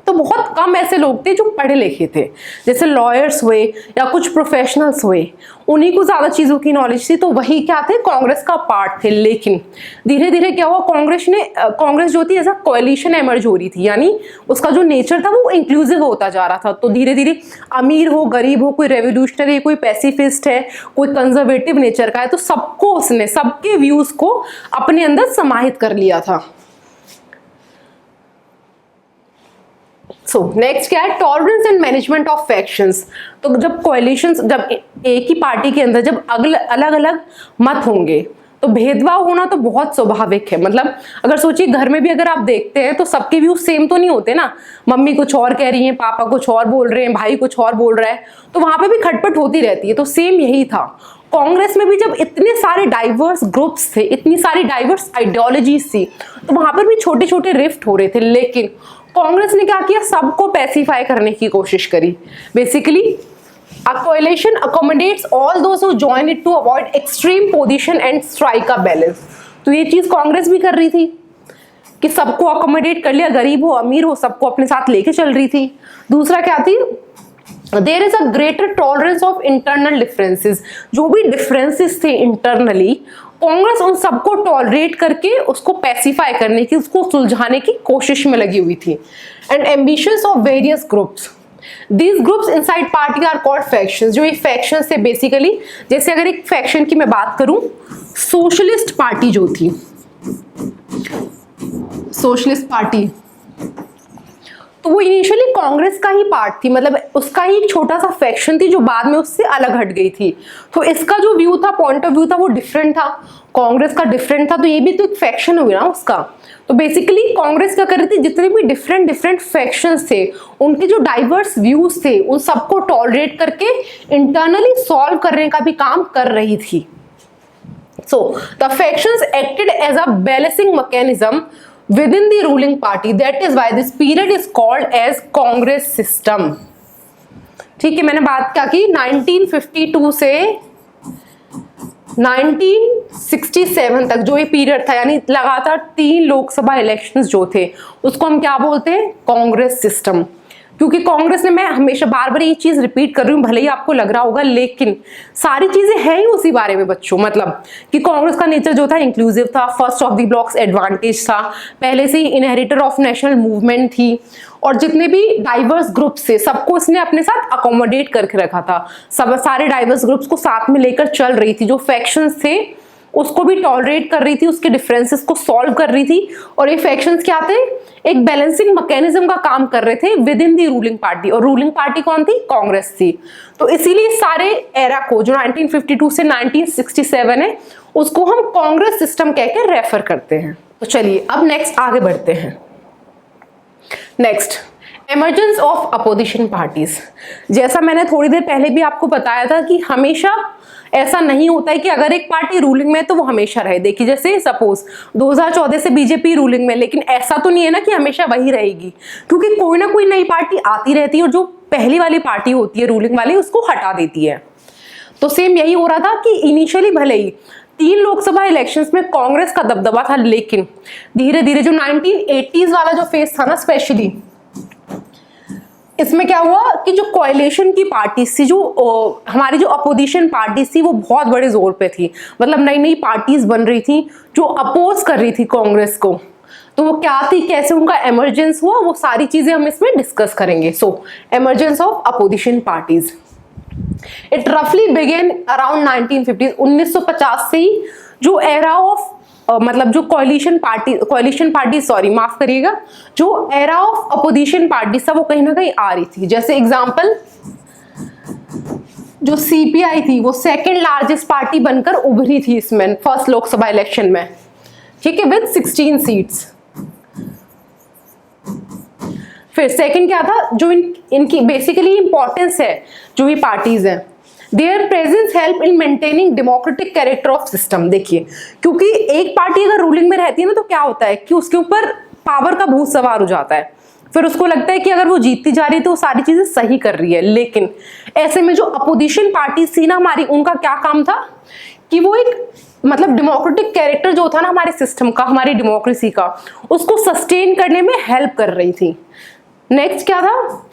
तो बहुत कम ऐसे लोग थे जो पढ़े लिखे थे, जैसे लॉयर्स हुए या कुछ प्रोफेशनल्स हुए, उन्हीं को ज़्यादा चीज़ों की नॉलेज थी, तो वही क्या थे, कांग्रेस का पार्ट थे। लेकिन धीरे धीरे क्या हुआ, कांग्रेस जो थी एज अ कोएलिशन एमर्ज हो रही थी, यानी उसका जो नेचर था वो इंक्लूसिव होता जा रहा था। तो धीरे धीरे अमीर हो, गरीब हो, कोई रेवोल्यूशनरी, कोई पैसिफिस्ट है, कोई कंजर्वेटिव नेचर का है, तो सबको उसने सबके व्यूज को अपने अंदर समाहित कर लिया था। नेक्स्ट क्या है, tolerance and management of factions. तो जब कोएलिशंस, जब एक ही पार्टी के अंदर जब अलग अलग मत होंगे तो भेदभाव होना तो बहुत स्वाभाविक है। मतलब अगर सोचिए घर में भी अगर आप देखते हैं तो सबके व्यूज सेम तो नहीं होते ना, मम्मी कुछ और कह रही हैं, पापा कुछ और बोल रहे हैं, भाई कुछ और बोल रहा है, तो वहां पे भी खटपट होती रहती है। तो सेम यही था कांग्रेस में भी, जब इतने सारे डाइवर्स ग्रुप्स थे, इतनी सारी डाइवर्स आइडियोलॉजीज थी, तो वहां पर भी छोटे छोटे रिफ्ट हो रहे थे। लेकिन कांग्रेस ने क्या किया, सबको पैसिफाई करने की कोशिश करी। Basically a coalition accommodates all those who join it to avoid extreme position and strike a balance। तो ये चीज कांग्रेस भी कर रही थी कि सबको अकोमोडेट कर लिया, गरीब हो अमीर हो सबको अपने साथ लेके चल रही थी। दूसरा क्या थी, there is a greater tolerance of internal differences. जो भी डिफरेंसेस थे इंटरनली, कांग्रेस उन सबको टॉलरेट करके उसको पैसिफाई करने की, उसको सुलझाने की कोशिश में लगी हुई थी। And ambitions of various groups, These groups inside party are called factions। जो ये factions थे बेसिकली, जैसे अगर एक फैक्शन की मैं बात करूं, सोशलिस्ट पार्टी जो थी, सोशलिस्ट पार्टी, तो वो इनिशियली कांग्रेस का ही पार्ट थी, मतलब उसका ही एक छोटा सा फैक्शन थी जो बाद में उससे अलग हट गई थी। तो इसका जो व्यू था, पॉइंट ऑफ व्यू था, वो डिफरेंट था, कांग्रेस का डिफरेंट था, तो ये भी तो एक फैक्शन हुई ना उसका। तो बेसिकली कांग्रेस क्या कर रही थी, जितने भी डिफरेंट फैक्शंस थे, उनके जो डाइवर्स व्यूज थे, उन सबको टॉलरेट करके इंटरनली सॉल्व करने का भी काम कर रही थी। So the factions acted as a balancing mechanism within the ruling party, that is why this period is called as Congress system। ठीक है, मैंने बात क्या की, 1952 से 1967 तक जो ये पीरियड था, यानी लगातार 3 लोकसभा इलेक्शंस जो थे, उसको हम क्या बोलते हैं, कांग्रेस सिस्टम। क्योंकि कांग्रेस ने, मैं हमेशा बार बार ये चीज रिपीट कर रही हूँ, भले ही आपको लग रहा होगा, लेकिन सारी चीजें हैं ही उसी बारे में बच्चों। मतलब कि कांग्रेस का नेचर जो था इंक्लूसिव था, first of the blocks advantage था, पहले से ही इनहेरिटर ऑफ नेशनल मूवमेंट थी, और जितने भी डाइवर्स ग्रुप्स थे सबको इसने अपने साथ अकोमोडेट करके रखा था, सारे डाइवर्स ग्रुप्स को साथ में लेकर चल रही थी। जो फैक्शंस थे उसको भी टॉलरेट कर रही थी, उसके डिफरेंसेस को सॉल्व कर रही थी, और ये फैक्शंस क्या थे, एक बैलेंसिंग मैकेनिज्म का काम कर रहे थे with in the ruling party. और रूलिंग पार्टी कौन थी, कांग्रेस थी। तो इसीलिए सारे एरा को, जो 1952 से 1967 है, उसको हम कांग्रेस सिस्टम कहकर रेफर करते हैं। तो चलिए अब नेक्स्ट आगे बढ़ते हैं। Next, emergence of opposition parties. जैसा मैंने थोड़ी देर पहले भी आपको बताया था कि हमेशा ऐसा नहीं होता है कि अगर एक पार्टी रूलिंग में है तो वो हमेशा रहे। देखिए जैसे सपोज 2014 से बीजेपी रूलिंग में, लेकिन ऐसा तो नहीं है ना कि हमेशा वही रहेगी, क्योंकि कोई ना कोई नई पार्टी आती रहती है और जो पहली वाली पार्टी होती है रूलिंग वाली, उसको हटा देती है। तो सेम यही हो रहा था कि इनिशियली भले ही 3 लोकसभा इलेक्शंस में कांग्रेस का दबदबा था, लेकिन धीरे धीरे जो 1980s वाला जो फेज था ना, स्पेशली इसमें क्या हुआ कि जो कोएलिशन की पार्टी थी, जो हमारी जो अपोजिशन पार्टी थी, वो बहुत बड़े जोर पे थी। मतलब नई नई पार्टीज बन रही थी जो अपोज कर रही थी कांग्रेस को। तो वो क्या थी, कैसे उनका एमर्जेंस हुआ, वो सारी चीजें हम इसमें डिस्कस करेंगे। So emergence of opposition parties, it रफली बिगेन अराउंड 1950। 1950 से ही जो एरा ऑफ मतलब जो कोएलिशन पार्टी सॉरी माफ करिएगा, जो एरा ऑफ अपोजिशन पार्टी था वो कहीं ना कहीं आ रही थी। जैसे एग्जांपल, जो सीपीआई थी वो सेकंड लार्जेस्ट पार्टी बनकर उभरी थी इसमें फर्स्ट लोकसभा इलेक्शन में, ठीक है, विद 16 सीट्स। फिर सेकंड क्या था, जो इनकी बेसिकली इंपॉर्टेंस है, जो ये पार्टीज हैं, there presence help in maintaining democratic character of system. देखिए क्योंकि एक पार्टी अगर रूलिंग में रहती है ना, तो क्या होता है कि उसके ऊपर पावर का भूत सवार हो जाता है, फिर उसको लगता है कि अगर वो जीतती जा रही है तो वो सारी चीजें सही कर रही है। लेकिन ऐसे में जो अपोजिशन पार्टी थी ना हमारी, उनका क्या काम था कि वो एक मतलब डेमोक्रेटिक कैरेक्टर जो था ना हमारे सिस्टम का, हमारी डेमोक्रेसी का, उसको सस्टेन करने में हेल्प कर रही थी। नेक्स्ट क्या था,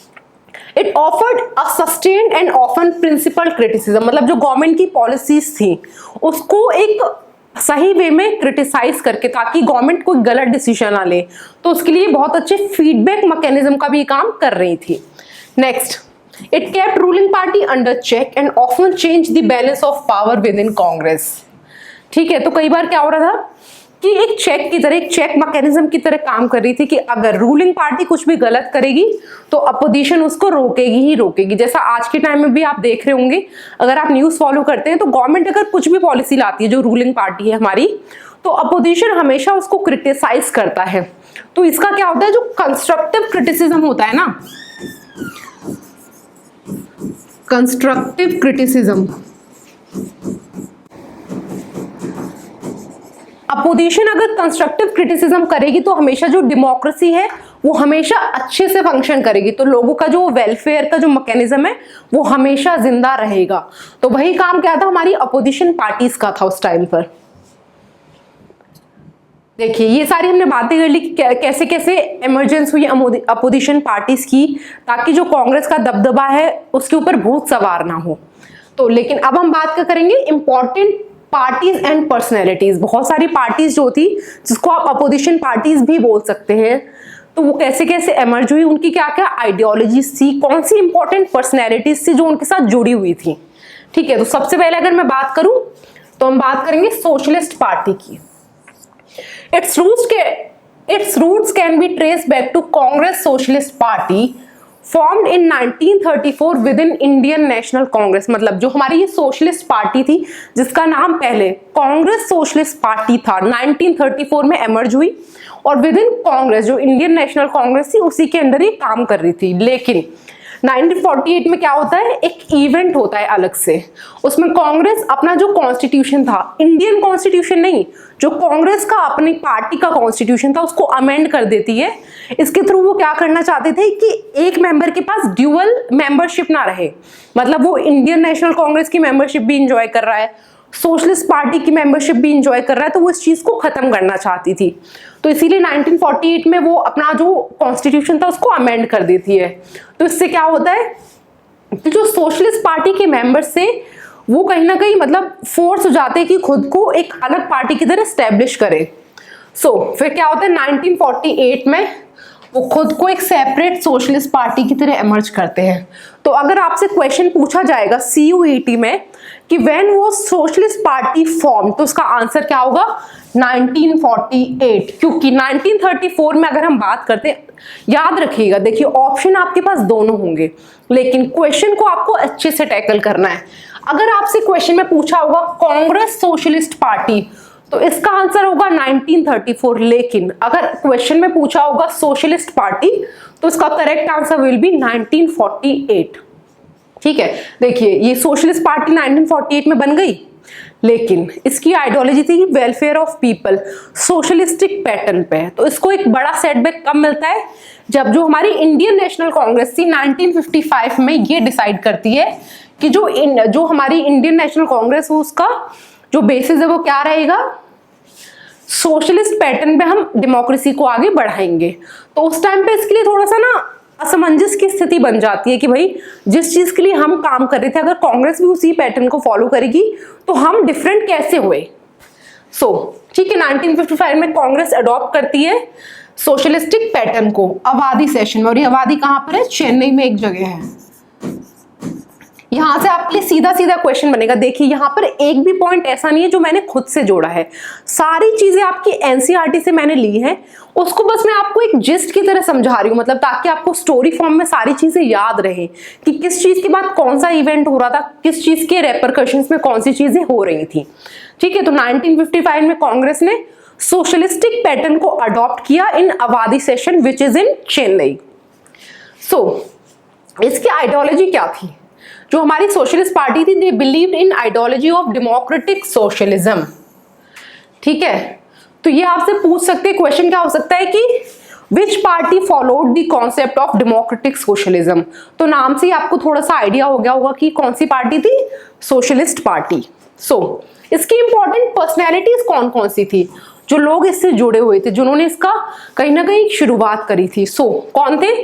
it offered a sustained and often principal criticism, मतलब जो गवर्नमेंट की पॉलिसीज थी उसको एक सही वे में क्रिटिसाइज करके, ताकि गवर्नमेंट कोई गलत डिसीजन ना ले, तो उसके लिए बहुत अच्छे फीडबैक मैकेनिज्म का भी काम कर रही थी। Next, it kept ruling party under check and often change the balance of power within Congress. ठीक है, तो कई बार क्या हो रहा था कि एक चेक की तरह, एक चेक मैकेनिज्म की तरह काम कर रही थी कि अगर रूलिंग पार्टी कुछ भी गलत करेगी तो अपोजिशन उसको रोकेगी ही रोकेगी। जैसा आज के टाइम में भी आप देख रहे होंगे, अगर आप न्यूज़ फॉलो करते हैं तो गवर्नमेंट अगर कुछ भी पॉलिसी लाती है जो रूलिंग पार्टी है हमारी, तो अपोजिशन हमेशा उसको क्रिटिसाइज करता है। तो इसका क्या होता है, जो कंस्ट्रक्टिव क्रिटिसिज्म होता है ना, कंस्ट्रक्टिव क्रिटिसिज्म, अपोजिशन अगर कंस्ट्रक्टिव क्रिटिसिज्म करेगी तो हमेशा जो डेमोक्रेसी है वो हमेशा अच्छे से फंक्शन करेगी, तो लोगों का जो वेलफेयर का जो मैकेनिज्म है वो हमेशा जिंदा रहेगा। तो वही काम क्या था, हमारी अपोजिशन पार्टीज का था उस टाइम पर। देखिए ये सारी हमने बातें कर ली कि कैसे कैसे इमरजेंस हुई अपोजिशन पार्टीज की, ताकि जो कांग्रेस का दबदबा है उसके ऊपर भूत सवार ना हो। तो लेकिन अब हम बात करेंगे इंपॉर्टेंट पार्टीज एंड पर्सनैलिटीज। बहुत सारी पार्टीज जो थी जिसको आप अपोजिशन पार्टीज भी बोल सकते हैं, तो वो कैसे कैसे एमर्ज हुई, उनकी क्या क्या आइडियोलॉजीज थी, कौन सी इंपॉर्टेंट पर्सनैलिटीज थी जो उनके साथ जुड़ी हुई थी। ठीक है, तो सबसे पहले अगर मैं बात करूं तो हम बात करेंगे सोशलिस्ट पार्टी की। Its roots can be traced back to Congress Socialist Party formed in 1934 within Indian National Congress। मतलब जो हमारी ये सोशलिस्ट पार्टी थी जिसका नाम पहले कांग्रेस सोशलिस्ट पार्टी था, 1934 में एमर्ज हुई और विद इन कांग्रेस जो इंडियन नेशनल कांग्रेस थी उसी के अंदर ही काम कर रही थी। लेकिन 1948 में क्या होता है, एक इवेंट होता है अलग से, उसमें कांग्रेस अपना जो कॉन्स्टिट्यूशन था, इंडियन कॉन्स्टिट्यूशन नहीं, जो कांग्रेस का अपनी पार्टी का कॉन्स्टिट्यूशन था उसको अमेंड कर देती है। इसके थ्रू वो क्या करना चाहते थे कि एक मेंबर के पास ड्यूअल मेंबरशिप ना रहे, मतलब वो इंडियन नेशनल कांग्रेस की मेंबरशिप भी इंजॉय कर रहा है, सोशलिस्ट पार्टी की मेंबरशिप भी इंजॉय कर रहा है, तो वो इस चीज को खत्म करना चाहती थी। तो इसीलिए 1948 में वो अपना जो कॉन्स्टिट्यूशन था उसको अमेंड कर देती है। तो इससे क्या होता है कि जो सोशलिस्ट पार्टी के मेंबर्स थे वो कहीं ना कहीं मतलब फोर्स हो जाते हैं कि खुद को एक अलग पार्टी की तरह स्टैब्लिश करें। फिर क्या होता है 1948 में वो खुद को एक सेपरेट सोशलिस्ट पार्टी की तरह एमर्ज करते हैं। तो अगर आपसे क्वेश्चन पूछा जाएगा CUET में कि व्हेन वो सोशलिस्ट पार्टी फॉर्म, तो उसका आंसर क्या होगा 1948, क्योंकि 1934 में अगर हम बात करते हैं, याद रखिएगा, देखिए ऑप्शन आपके पास दोनों होंगे लेकिन क्वेश्चन को आपको अच्छे से टैकल करना है। अगर आपसे क्वेश्चन में पूछा होगा कांग्रेस सोशलिस्ट पार्टी, तो इसका आंसर होगा 1934, लेकिन अगर क्वेश्चन में पूछा होगा सोशलिस्ट पार्टी तो इसका करेक्ट आंसर विल बी 1948। ठीक है, देखिए ये सोशलिस्ट पार्टी 1948 में बन गई, लेकिन इसकी आइडियोलॉजी थी welfare of people, socialistic pattern पे। तो इसको एक बड़ा सेटबैक कब मिलता है, जब जो हमारी इंडियन नेशनल कांग्रेस थी 1955 में ये डिसाइड करती है कि जो हमारी इंडियन नेशनल कांग्रेस हो उसका जो बेसिस है वो क्या रहेगा, सोशलिस्ट पैटर्न पे हम डेमोक्रेसी को आगे बढ़ाएंगे। तो उस टाइम पे इसके लिए थोड़ा सा ना असमंजस की स्थिति बन जाती है कि भाई जिस चीज के लिए हम काम कर रहे थे अगर कांग्रेस भी उसी पैटर्न को फॉलो करेगी तो हम डिफरेंट कैसे हुए। ठीक है, 1955 में कांग्रेस अडॉप्ट करती है सोशलिस्टिक पैटर्न को अवाधी सेशन में, और ये अवाधी कहां पर है, चेन्नई में एक जगह है। यहां से आपके लिए सीधा सीधा क्वेश्चन बनेगा। देखिए यहां पर एक भी पॉइंट ऐसा नहीं है जो मैंने खुद से जोड़ा है, सारी चीजें आपकी एनसीईआरटी से मैंने ली हैं, उसको बस मैं आपको एक जिस्ट की तरह समझा रही हूं, मतलब ताकि आपको स्टोरी फॉर्म में सारी चीजें याद रहे कि किस चीज के बाद कौन सा इवेंट हो रहा था, किस चीज के रेपरकशंस में कौन सी चीजें हो रही थी। ठीक है, तो 1955 में कांग्रेस ने सोशलिस्टिक पैटर्न को अडॉप्ट किया in Avadi session which is in Chennai. इसकी आइडियोलॉजी क्या थी, जो हमारी सोशलिस्ट पार्टी थी, they believed in ideology of democratic socialism. ठीक है, तो ये आपसे पूछ सकते हैं, क्वेश्चन क्या हो सकता है कि विच party followed the concept of democratic socialism. तो नाम से ही आपको थोड़ा सा आइडिया हो गया होगा कि कौन सी पार्टी थी, सोशलिस्ट पार्टी। इसकी इंपॉर्टेंट पर्सनैलिटीज कौन कौन सी थी, जो लोग इससे जुड़े हुए थे, जिन्होंने इसका कहीं ना कहीं शुरुआत करी थी। कौन थे,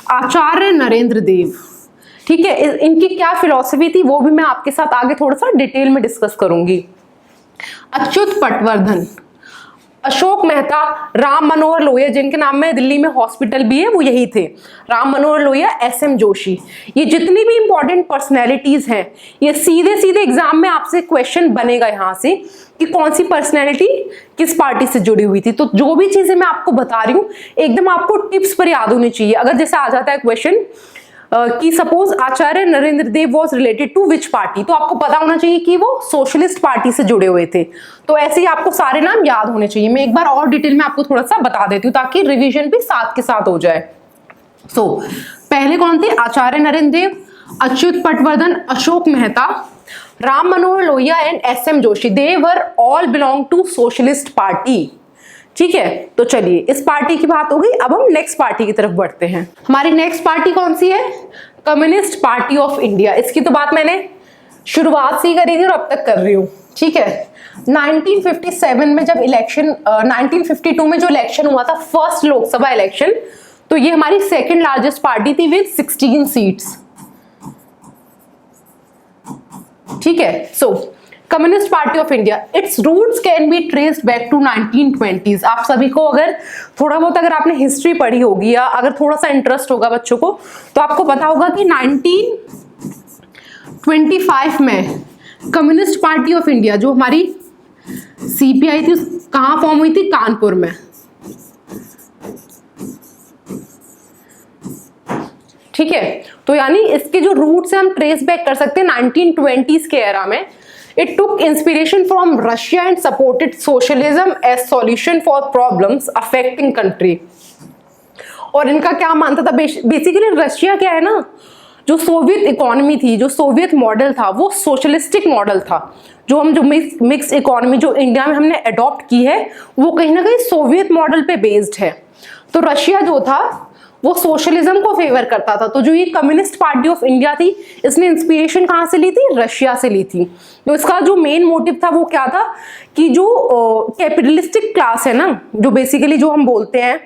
आचार्य नरेंद्र देव, ठीक है, इनकी क्या फिलॉसफी थी वो भी मैं आपके साथ आगे थोड़ा सा डिटेल में डिस्कस करूंगी। अच्युत पटवर्धन, अशोक मेहता, राम मनोहर लोहिया, जिनके नाम में दिल्ली में हॉस्पिटल भी है वो यही थे, राम मनोहर लोहिया, एस.एम. जोशी। ये जितनी भी इंपॉर्टेंट पर्सनैलिटीज हैं ये सीधे सीधे एग्जाम में आपसे क्वेश्चन बनेगा यहाँ से कि कौन सी पर्सनैलिटी किस पार्टी से जुड़ी हुई थी। तो जो भी चीजें मैं आपको बता रही हूँ एकदम आपको टिप्स पर याद होनी चाहिए। अगर जैसे आ जाता है क्वेश्चन कि suppose Acharya Narendra Dev was related to which party, तो आपको पता होना चाहिए कि वो सोशलिस्ट पार्टी से जुड़े हुए थे। तो ऐसे ही आपको सारे नाम याद होने चाहिए। मैं एक बार और डिटेल में आपको थोड़ा सा बता देती हूँ ताकि रिवीजन भी साथ के साथ हो जाए। पहले कौन थे? Acharya Narendra Dev, Achyut Patwardhan, Ashok Mehta, Ram Manohar Lohia and S M. Joshi. They were all belong to socialist party. ठीक है, तो चलिए इस पार्टी की बात हो गई। अब हम नेक्स्ट पार्टी की तरफ बढ़ते हैं। हमारी नेक्स्ट पार्टी कौन सी है? Communist party of India. इसकी तो बात मैंने शुरुआत से ही करी थी और अब तक कर रही हूँ। ठीक है, 1957 में जब इलेक्शन 1952 में जो इलेक्शन हुआ था, फर्स्ट लोकसभा इलेक्शन, तो ये हमारी सेकेंड लार्जेस्ट पार्टी थी विद 16 सीट्स। ठीक है, so communist party of India, its roots can be traced back to 1920s। आप सभी को अगर थोड़ा बहुत अगर आपने हिस्ट्री पढ़ी होगी या अगर थोड़ा सा इंटरेस्ट होगा बच्चों को, तो आपको पता होगा कि 1925 में कम्युनिस्ट पार्टी ऑफ इंडिया जो हमारी सीपीआई थी कहाँ फॉर्म हुई थी? कानपुर में। ठीक है, तो यानी इसके जो रूट्स हैं हम ट्रेस बैक कर सकते हैं 1920s के एरा में। It took inspiration from Russia and supported socialism as solution for problems affecting country। और इनका क्या मानता था? बेसिकली रशिया क्या है ना, जो सोवियत इकोनॉमी थी, जो सोवियत मॉडल था, वो सोशलिस्टिक मॉडल था। जो मिक्स इकोनॉमी जो इंडिया में हमने अडॉप्ट की है वो कहीं ना कहीं सोवियत मॉडल पे बेस्ड है। तो रशिया जो था वो सोशलिज्म को फेवर करता था। तो जो ये कम्युनिस्ट पार्टी ऑफ इंडिया थी, इसने इंस्पिरेशन कहाँ से ली थी? रशिया से ली थी। तो इसका जो मेन मोटिव था वो क्या था कि जो कैपिटलिस्टिक क्लास है ना, जो बेसिकली जो हम बोलते हैं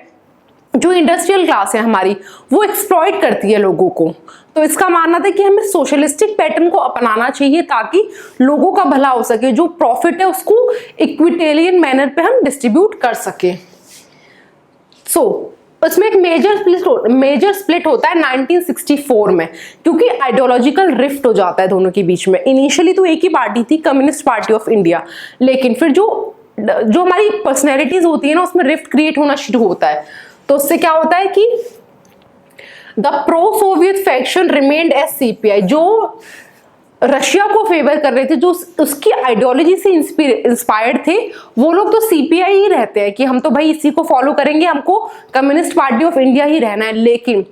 जो इंडस्ट्रियल क्लास है हमारी, वो एक्सप्लॉइट करती है लोगों को। तो इसका मानना था कि हमें सोशलिस्टिक पैटर्न को अपनाना चाहिए ताकि लोगों का भला हो सके, जो प्रॉफिट है उसको इक्विटेरियन मैनर पे हम डिस्ट्रीब्यूट कर सके। उसमें एक मेजर स्प्लिट होता है 1964 में, क्योंकि आइडियोलॉजिकल रिफ्ट हो जाता है दोनों के बीच में। इनिशियली तो एक ही पार्टी थी, कम्युनिस्ट पार्टी ऑफ इंडिया, लेकिन फिर जो हमारी पर्सनैलिटीज होती है ना उसमें रिफ्ट क्रिएट होना शुरू होता है। तो उससे क्या होता है कि the pro Soviet faction remained as CPI. जो रशिया को फेवर कर रहे थे, जो उसकी आइडियोलॉजी से इंस्पायर्ड थे, वो लोग तो सीपीआई ही रहते हैं कि हम तो भाई इसी को फॉलो करेंगे, हमको कम्युनिस्ट पार्टी ऑफ इंडिया ही रहना है। लेकिन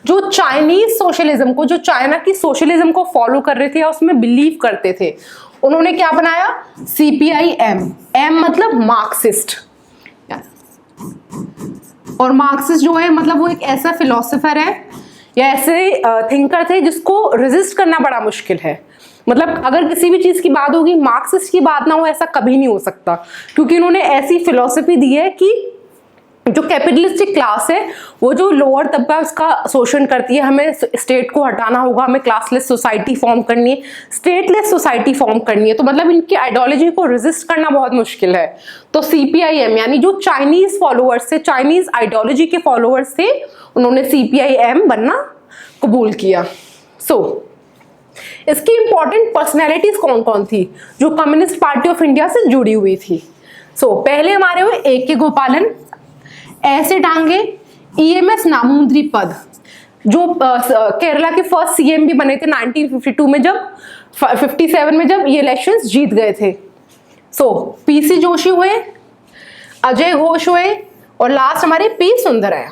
जो चाइनीज सोशलिज्म को, जो चाइना की सोशलिज्म को फॉलो कर रहे थे या उसमें बिलीव करते थे, उन्होंने क्या बनाया? CPI M. एम मतलब मार्क्सिस्ट। और मार्क्सिस्ट जो है मतलब वो एक ऐसा फिलोसोफर है या ऐसे थिंकर थे जिसको रेजिस्ट करना बड़ा मुश्किल है। मतलब अगर किसी भी चीज की बात होगी, मार्क्सिस्ट की बात ना हो, ऐसा कभी नहीं हो सकता, क्योंकि उन्होंने ऐसी फिलॉसफी दी है कि जो कैपिटलिस्टिक क्लास है वो जो लोअर तबका उसका शोषण करती है, हमें स्टेट को हटाना होगा, हमें क्लासलेस सोसाइटी फॉर्म करनी है, स्टेटलेस सोसाइटी फॉर्म करनी है। तो मतलब इनकी आइडियोलॉजी को रेजिस्ट करना बहुत मुश्किल है। तो सीपीआईएम यानी जो चाइनीज फॉलोअर्स थे, चाइनीज आइडियोलॉजी के फॉलोअर्स थे, उन्होंने सीपीआईएम बनना कबूल किया। इसकी इंपॉर्टेंट पर्सनैलिटीज कौन कौन थी जो कम्युनिस्ट पार्टी ऑफ इंडिया से जुड़ी हुई थी? पहले हमारे हुए ए.के. गोपालन, ऐसे डांगे, ईएमएस नामूद्री पद, जो केरला के फर्स्ट सीएम भी बने थे 1952 में, जब 57 में जब ये इलेक्शंस जीत गए थे। पीसी जोशी हुए, अजय घोष हुए और लास्ट हमारे पी सुंदरैया।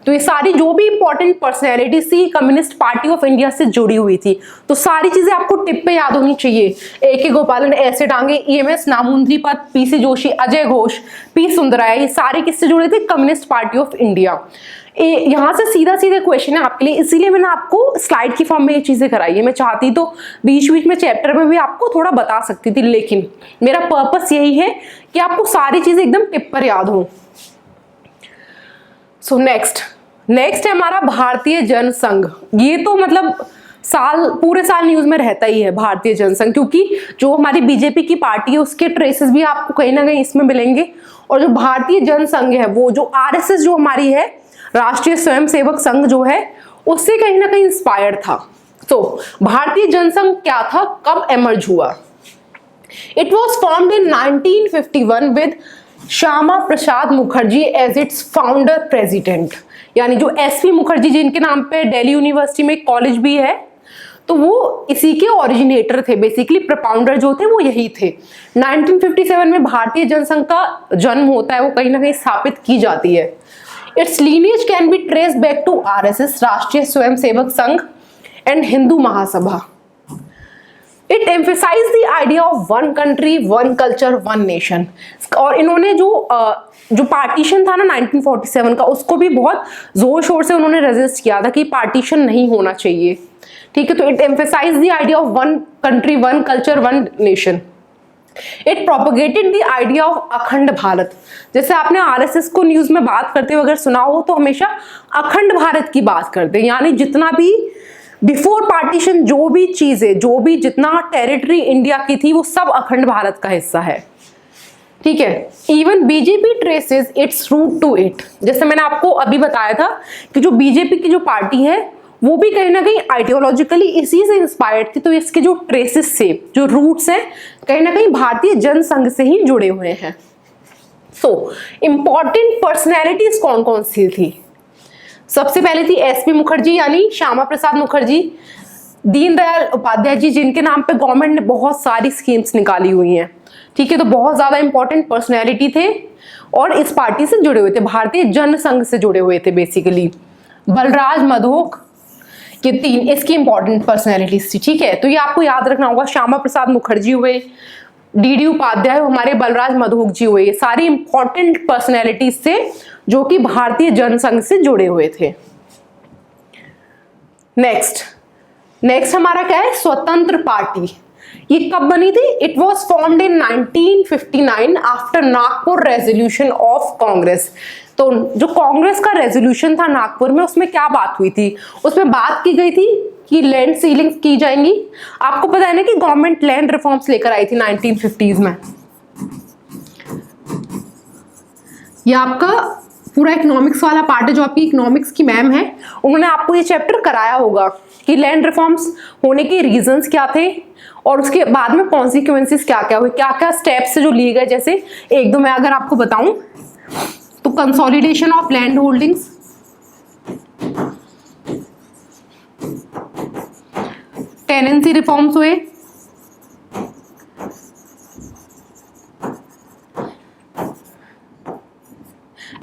तो ये सारी जो भी इंपॉर्टेंट पर्सनैलिटीज थी कम्युनिस्ट पार्टी ऑफ इंडिया से जुड़ी हुई थी। तो सारी चीजें आपको टिप पे याद होनी चाहिए। ए.के. गोपालन, ऐसे डांगे, ईएमएस नामूद्री पद, पीसी जोशी, अजय घोष, पी सुंदरैया, ये सारे किससे जुड़े थे? Communist party of India. यहाँ से सीधा सीधा क्वेश्चन है आपके लिए, इसीलिए मैंने आपको स्लाइड की फॉर्म में ये चीजें कराई है। मैं चाहती तो बीच बीच में चैप्टर में भी आपको थोड़ा बता सकती थी, लेकिन मेरा पर्पस यही है कि आपको सारी चीजें एकदम टिप पर याद हो। नेक्स्ट नेक्स्ट है हमारा भारतीय जनसंघ। ये तो मतलब पूरे साल न्यूज में रहता ही है भारतीय जनसंघ, क्योंकि जो हमारी बीजेपी की पार्टी है उसके ट्रेसेस भी आपको कहीं ना कहीं इसमें मिलेंगे। और जो भारतीय जनसंघ है वो जो आरएसएस जो हमारी है, राष्ट्रीय स्वयंसेवक संघ जो है, उससे कहीं ना कहीं इंस्पायर्ड था। तो भारतीय जनसंघ क्या था, कब एमर्ज हुआ? It was formed in 1951 with Shyama Prasad Mukherjee as its founder president. यानी जो एसपी मुखर्जी जिनके नाम पे दिल्ली यूनिवर्सिटी में एक कॉलेज भी है, तो वो इसी के ओरिजिनेटर थे, बेसिकली प्रपाउंडर जो थे वो यही थे। 1957 में भारतीय जनसंघ का जन्म होता है, वो कहीं ना कहीं स्थापित की जाती है। Its lineage can be traced back to RSS, Rashtriya Swayamsevak Sangh, and Hindu Mahasabha. It emphasise the idea of one country one culture one nation. और इन्होंने जो पार्टीशन था ना 1947 का, उसको भी बहुत जोर शोर से उन्होंने रेजिस्ट किया था कि पार्टीशन नहीं होना चाहिए। ठीक है, तो it emphasise the idea of one country one culture one nation. It propagated the idea of Akhand Bharat. जैसे आपने आरएसएस को न्यूज में बात करते हुए अगर सुना हो तो हमेशा अखंड भारत की बात करते हैं, यानी जितना भी बिफोर पार्टीशन जो भी चीजें, जो भी जितना टेरिटरी इंडिया की थी वो सब अखंड भारत का हिस्सा है। ठीक है, even BJP traces its root to it. जैसे मैंने आपको अभी बताया था कि जो बीजेपी की जो पार्टी है वो भी कहीं ना कहीं आइडियोलॉजिकली इसी से इंस्पायर्ड थी। तो इसके जो ट्रेसेस से जो रूट्स हैं कहीं ना कहीं भारतीय जनसंघ से ही जुड़े हुए हैं। सो इंपॉर्टेंट पर्सनैलिटीज कौन कौन सी थी? सबसे पहले थी एसपी मुखर्जी यानी श्यामा प्रसाद मुखर्जी, दीनदयाल उपाध्याय जी जिनके नाम पे गवर्नमेंट ने बहुत सारी स्कीम्स निकाली हुई हैं। ठीक है, तो बहुत ज्यादा इंपॉर्टेंट पर्सनैलिटी थे और इस पार्टी से जुड़े हुए थे, भारतीय जनसंघ से जुड़े हुए थे बेसिकली। बलराज मधोक, ये तीन इसकी इंपॉर्टेंट पर्सनैलिटीज थी। ठीक है, तो ये आपको याद रखना होगा। श्यामा प्रसाद मुखर्जी हुए, डीडी उपाध्याय, हमारे बलराज मधोक जी हुए, ये सारी इंपॉर्टेंट पर्सनैलिटीज थे जो कि भारतीय जनसंघ से जुड़े हुए थे। नेक्स्ट हमारा क्या है? स्वतंत्र पार्टी। ये कब बनी थी? It was formed in 1959 after Nagpur resolution of Congress. तो जो कांग्रेस का रेजोल्यूशन था नागपुर में, उसमें क्या बात हुई थी? उसमें बात की गई थी कि लैंड सीलिंग की जाएंगी। आपको पता है ना कि गवर्नमेंट लैंड रिफॉर्म्स लेकर आई थी 1950s में। ये आपका पूरा इकोनॉमिक्स वाला पार्ट है, जो आपकी इकोनॉमिक्स की मैम है उन्होंने आपको ये चैप्टर कराया होगा कि लैंड रिफॉर्म्स होने के रीजंस क्या थे और उसके बाद में कॉन्सिक्वेंसेस क्या क्या हुए, क्या क्या स्टेप्स जो लिए गए। जैसे एक दो मैं अगर आपको बताऊं तो consolidation of land holdings, tenancy reforms हुए,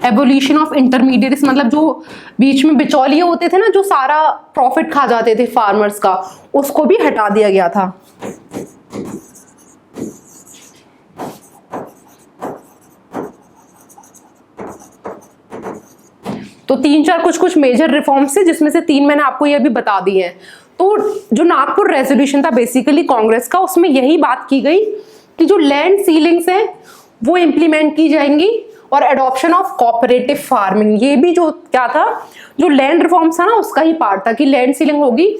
एबोलिशन ऑफ इंटरमीडिएट्स, मतलब जो बीच में बिचौलिए होते थे ना, जो सारा प्रॉफिट खा जाते थे फार्मर्स का, उसको भी हटा दिया गया था। तो तीन चार कुछ मेजर रिफॉर्म्स थे जिसमें से तीन मैंने आपको ये अभी बता दी हैं। तो जो नागपुर रेजोल्यूशन था बेसिकली कांग्रेस का, उसमें यही बात की गई कि जो लैंड सीलिंग्स हैं वो इम्प्लीमेंट की जाएंगी और एडॉप्शन ऑफ कोऑपरेटिव फार्मिंग, ये भी जो क्या था, जो लैंड रिफॉर्म्स था ना उसका ही पार्ट था कि लैंड सीलिंग होगी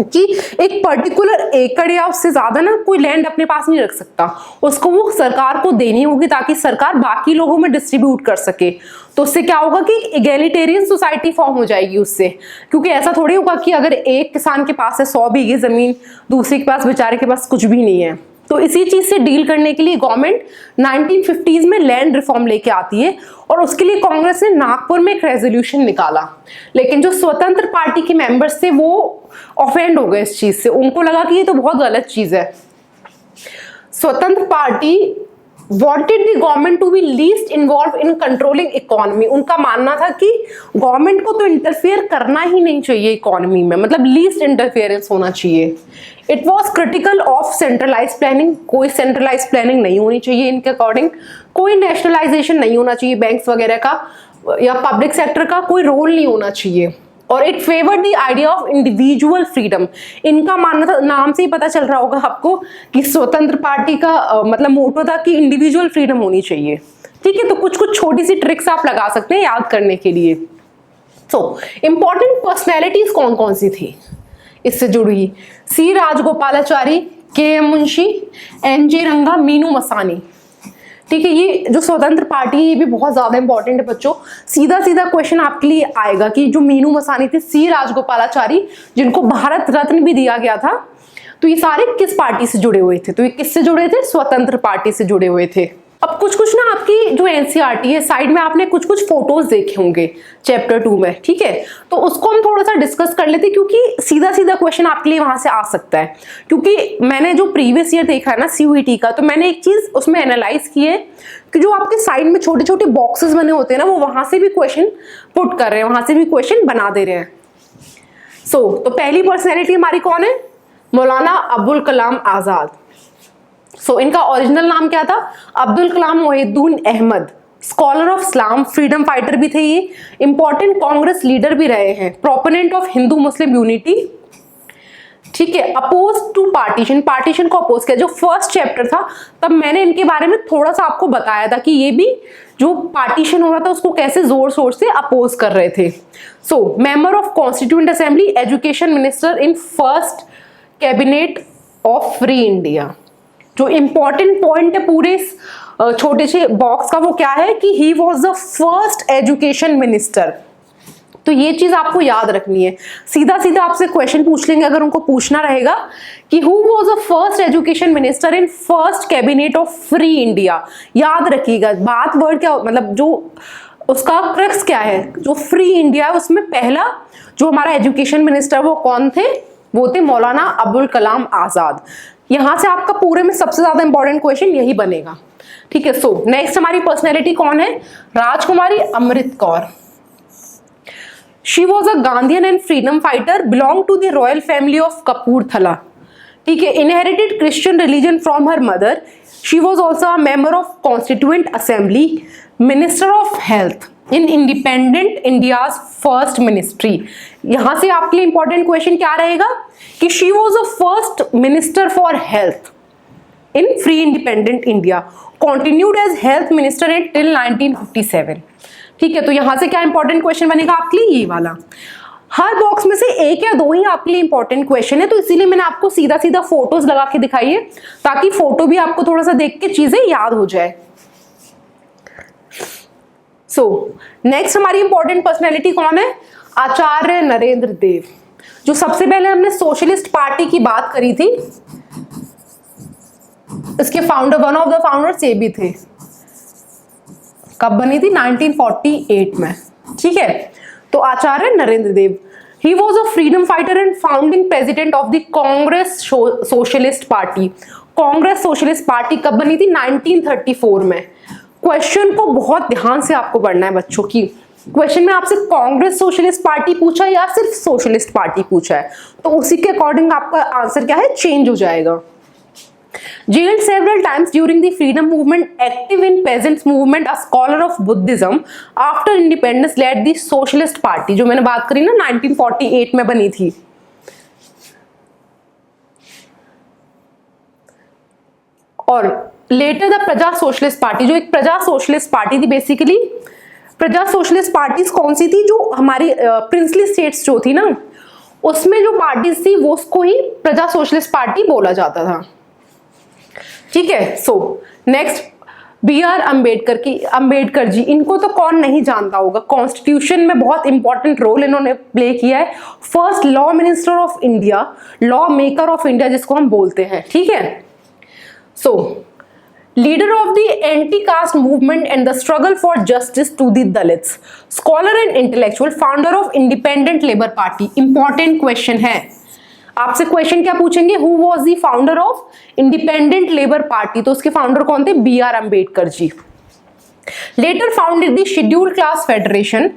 कि एक पर्टिकुलर एकड़ या उससे ज्यादा ना कोई लैंड अपने पास नहीं रख सकता, उसको वो सरकार को देनी होगी ताकि सरकार बाकी लोगों में डिस्ट्रीब्यूट कर सके। तो उससे क्या होगा कि इगैलिटेरियन सोसाइटी फॉर्म हो जाएगी उससे, क्योंकि ऐसा थोड़ी होगा कि अगर एक किसान के पास है 100 बीघे जमीन, दूसरे के पास बेचारे के पास कुछ भी नहीं है। तो इसी चीज से डील करने के लिए गवर्नमेंट 1950s में लैंड रिफॉर्म लेके आती है और उसके लिए कांग्रेस ने नागपुर में एक रेजोल्यूशन निकाला। लेकिन जो स्वतंत्र पार्टी के मेंबर्स थे वो ऑफेंड हो गए इस चीज से, उनको लगा कि ये तो बहुत गलत चीज है। स्वतंत्र party wanted the government to be least involved in controlling economy। उनका मानना था कि गवर्नमेंट को तो इंटरफेयर करना ही नहीं चाहिए इकोनॉमी में, मतलब लीस्ट इंटरफेरेंस होना चाहिए। It was critical of centralise planning, कोई सेंट्रलाइज प्लानिंग नहीं होनी चाहिए इनके अकॉर्डिंग, कोई नेशनलाइजेशन नहीं होना चाहिए बैंक्स वगैरह का या पब्लिक सेक्टर का कोई रोल नहीं होना चाहिए। और it favoured the idea of individual freedom. इनका मानना था, नाम से ही पता चल रहा होगा आपको कि स्वतंत्र पार्टी का मतलब मोटो था कि इंडिविजुअल फ्रीडम होनी चाहिए। ठीक है, तो कुछ छोटी सी ट्रिक्स आप लगा सकते हैं याद करने के लिए। इंपॉर्टेंट पर्सनैलिटीज कौन कौन सी थी इससे जुड़ी? सी राजगोपालाचारी, के एम मुंशी, एन जे रंगा, मीनू मसानी। ठीक है, ये जो स्वतंत्र पार्टी है ये भी बहुत ज्यादा इंपॉर्टेंट है बच्चों। सीधा सीधा क्वेश्चन आपके लिए आएगा कि जो मीनू मसानी थे, सी राजगोपालाचारी जिनको भारत रत्न भी दिया गया था, तो ये सारे किस पार्टी से जुड़े हुए थे? तो ये किससे जुड़े थे? स्वतंत्र पार्टी से जुड़े हुए थे। अब कुछ कुछ ना आपकी जो एनसीईआरटी है साइड में आपने कुछ कुछ फोटोज देखे होंगे चैप्टर 2 में, ठीक है, तो उसको हम थोड़ा सा डिस्कस कर लेते हैं क्योंकि सीधा सीधा क्वेश्चन आपके लिए वहां से आ सकता है। क्योंकि मैंने जो प्रीवियस ईयर देखा है ना सीयूईटी का, तो मैंने एक चीज उसमें एनालाइज की है कि जो आपके साइड में छोटे छोटे बॉक्सेस बने होते हैं ना, वो वहां से भी क्वेश्चन पुट कर रहे हैं, वहां से भी क्वेश्चन बना दे रहे हैं। तो पहली पर्सनैलिटी हमारी कौन है? मौलाना अबुल कलाम आजाद। इनका ओरिजिनल नाम क्या था? Abdul Kalam Mohiuddin Ahmed. Scholar of Islam, freedom fighter भी थे ये, इंपॉर्टेंट कांग्रेस लीडर भी रहे हैं, proponent of Hindu Muslim unity. ठीक है, अपोज टू पार्टीशन, पार्टीशन को अपोज किया। जो फर्स्ट चैप्टर था तब मैंने इनके बारे में थोड़ा सा आपको बताया था कि ये भी जो पार्टीशन हो रहा था उसको कैसे जोर शोर से अपोज कर रहे थे। Member of constituent assembly, education minister in first cabinet of free India. जो इंपॉर्टेंट पॉइंट है पूरे इस छोटे से बॉक्स का वो क्या है कि he was the first education minister. तो ये चीज आपको याद रखनी है। सीधा सीधा आपसे क्वेश्चन पूछ लेंगे अगर उनको पूछना रहेगा कि who was the first education minister in first cabinet of free India. याद रखिएगा बात, वर्ड क्या मतलब जो उसका क्रक्स क्या है, जो फ्री इंडिया है उसमें पहला जो हमारा एजुकेशन मिनिस्टर वो कौन थे? वो थे मौलाना अबुल कलाम आजाद। यहां से आपका पूरे में सबसे ज्यादा इंपॉर्टेंट क्वेश्चन यही बनेगा। ठीक है, नेक्स्ट हमारी पर्सनैलिटी कौन है? Rajkumari Amrit Kaur. She was a Gandhian and freedom fighter, belong to the royal family of Kapurthala. ठीक है, inherited Christian religion from her mother. She was also a member of constituent assembly, minister of health in independent India's first ministry. यहां से आपके लिए important question क्या रहेगा कि she was the first minister for health in free independent India, continued as health minister in till 1957। ठीक है, तो यहां से क्या इंपॉर्टेंट क्वेश्चन बनेगा आपके लिए? ये वाला। हर बॉक्स में से एक या दो ही आपके लिए इंपॉर्टेंट क्वेश्चन है, तो इसीलिए मैंने आपको सीधा सीधा फोटोज लगा के दिखाई है ताकि फोटो भी आपको थोड़ा सा देख के चीजें याद हो जाए। नेक्स्ट हमारी इंपॉर्टेंट पर्सनैलिटी कौन है? आचार्य नरेंद्र देव। जो सबसे पहले हमने सोशलिस्ट पार्टी की बात करी थी, इसके founder, one of the founders ये भी थे। कब बनी थी? 1948 में। ठीक है, तो Acharya Narendra Dev, he was a freedom fighter and founding president of the Congress Socialist Party. Congress Socialist Party कब बनी थी? 1934 में। क्वेश्चन को बहुत ध्यान से आपको पढ़ना है बच्चों की। क्वेश्चन में आपसे कांग्रेस सोशलिस्ट पार्टी पूछा है या सिर्फ सोशलिस्ट पार्टी पूछा है, तो उसी के अकॉर्डिंग आपका आंसर क्या है? चेंज हो जाएगा। Jailed several times during the freedom movement, active in peasants movement, a scholar of Buddhism, after independence led the socialist party, जो मैंने बात करी ना 1948 में बनी थी। और लेटर द प्रजा सोशलिस्ट पार्टी, जो एक प्रजा सोशलिस्ट पार्टी थी, बेसिकली प्रजा सोशलिस्ट पार्टीज कौन सी थी? जो हमारी प्रिंसली स्टेट्स जो थी ना, उसमें जो पार्टीज थी वो उसको ही प्रजा सोशलिस्ट पार्टी बोला जाता था। ठीक है, नेक्स्ट BR अंबेडकर जी, इनको तो कौन नहीं जानता होगा। कॉन्स्टिट्यूशन में बहुत इंपॉर्टेंट रोल इन्होंने प्ले किया है। First law minister of India, law maker of India जिसको हम बोलते हैं। ठीक है, leader of the anti caste movement and the struggle for justice to the Dalits, scholar and intellectual, founder of independent labour party. Important question है, आपसे question क्या पूछेंगे? Who was the founder of independent labour party, तो उसके founder कौन थे? BR Ambedkar ji. Later founded the scheduled class federation,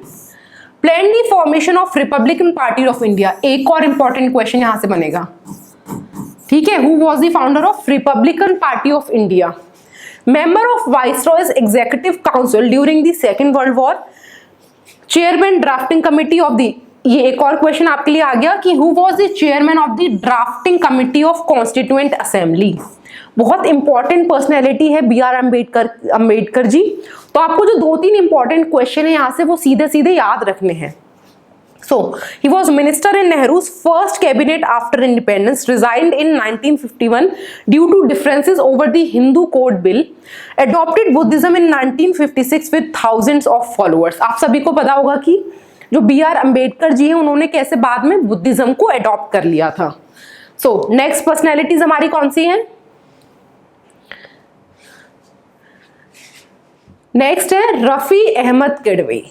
plan the formation of Republican party of India. एक और इंपॉर्टेंट क्वेश्चन यहां से बनेगा। ठीक है, who was the founder of Republican party of India, member of viceroys executive council during the second world war, chairman drafting committee of the, ये एक और क्वेश्चन आपके लिए आ गया कि who was the chairman of the drafting committee of constituent assembly. बहुत important personality है BR Ambedkar जी। तो आपको जो 2-3 इंपॉर्टेंट क्वेश्चन है यहाँ से वो सीधे सीधे याद रखने हैं। So he was minister in Nehru's first cabinet after independence, resigned in 1951 due to differences over the Hindu Code Bill, adopted Buddhism in 1956 with thousands of followers. आप सभी को पता होगा कि जो B.R. अम्बेडकर जी हैं उन्होंने कैसे बाद में बुद्धिज्म को अडॉप्ट कर लिया था. So नेक्स्ट पर्सनैलिटीज हमारी कौन सी हैं? नेक्स्ट है रफी अहमद किडवई.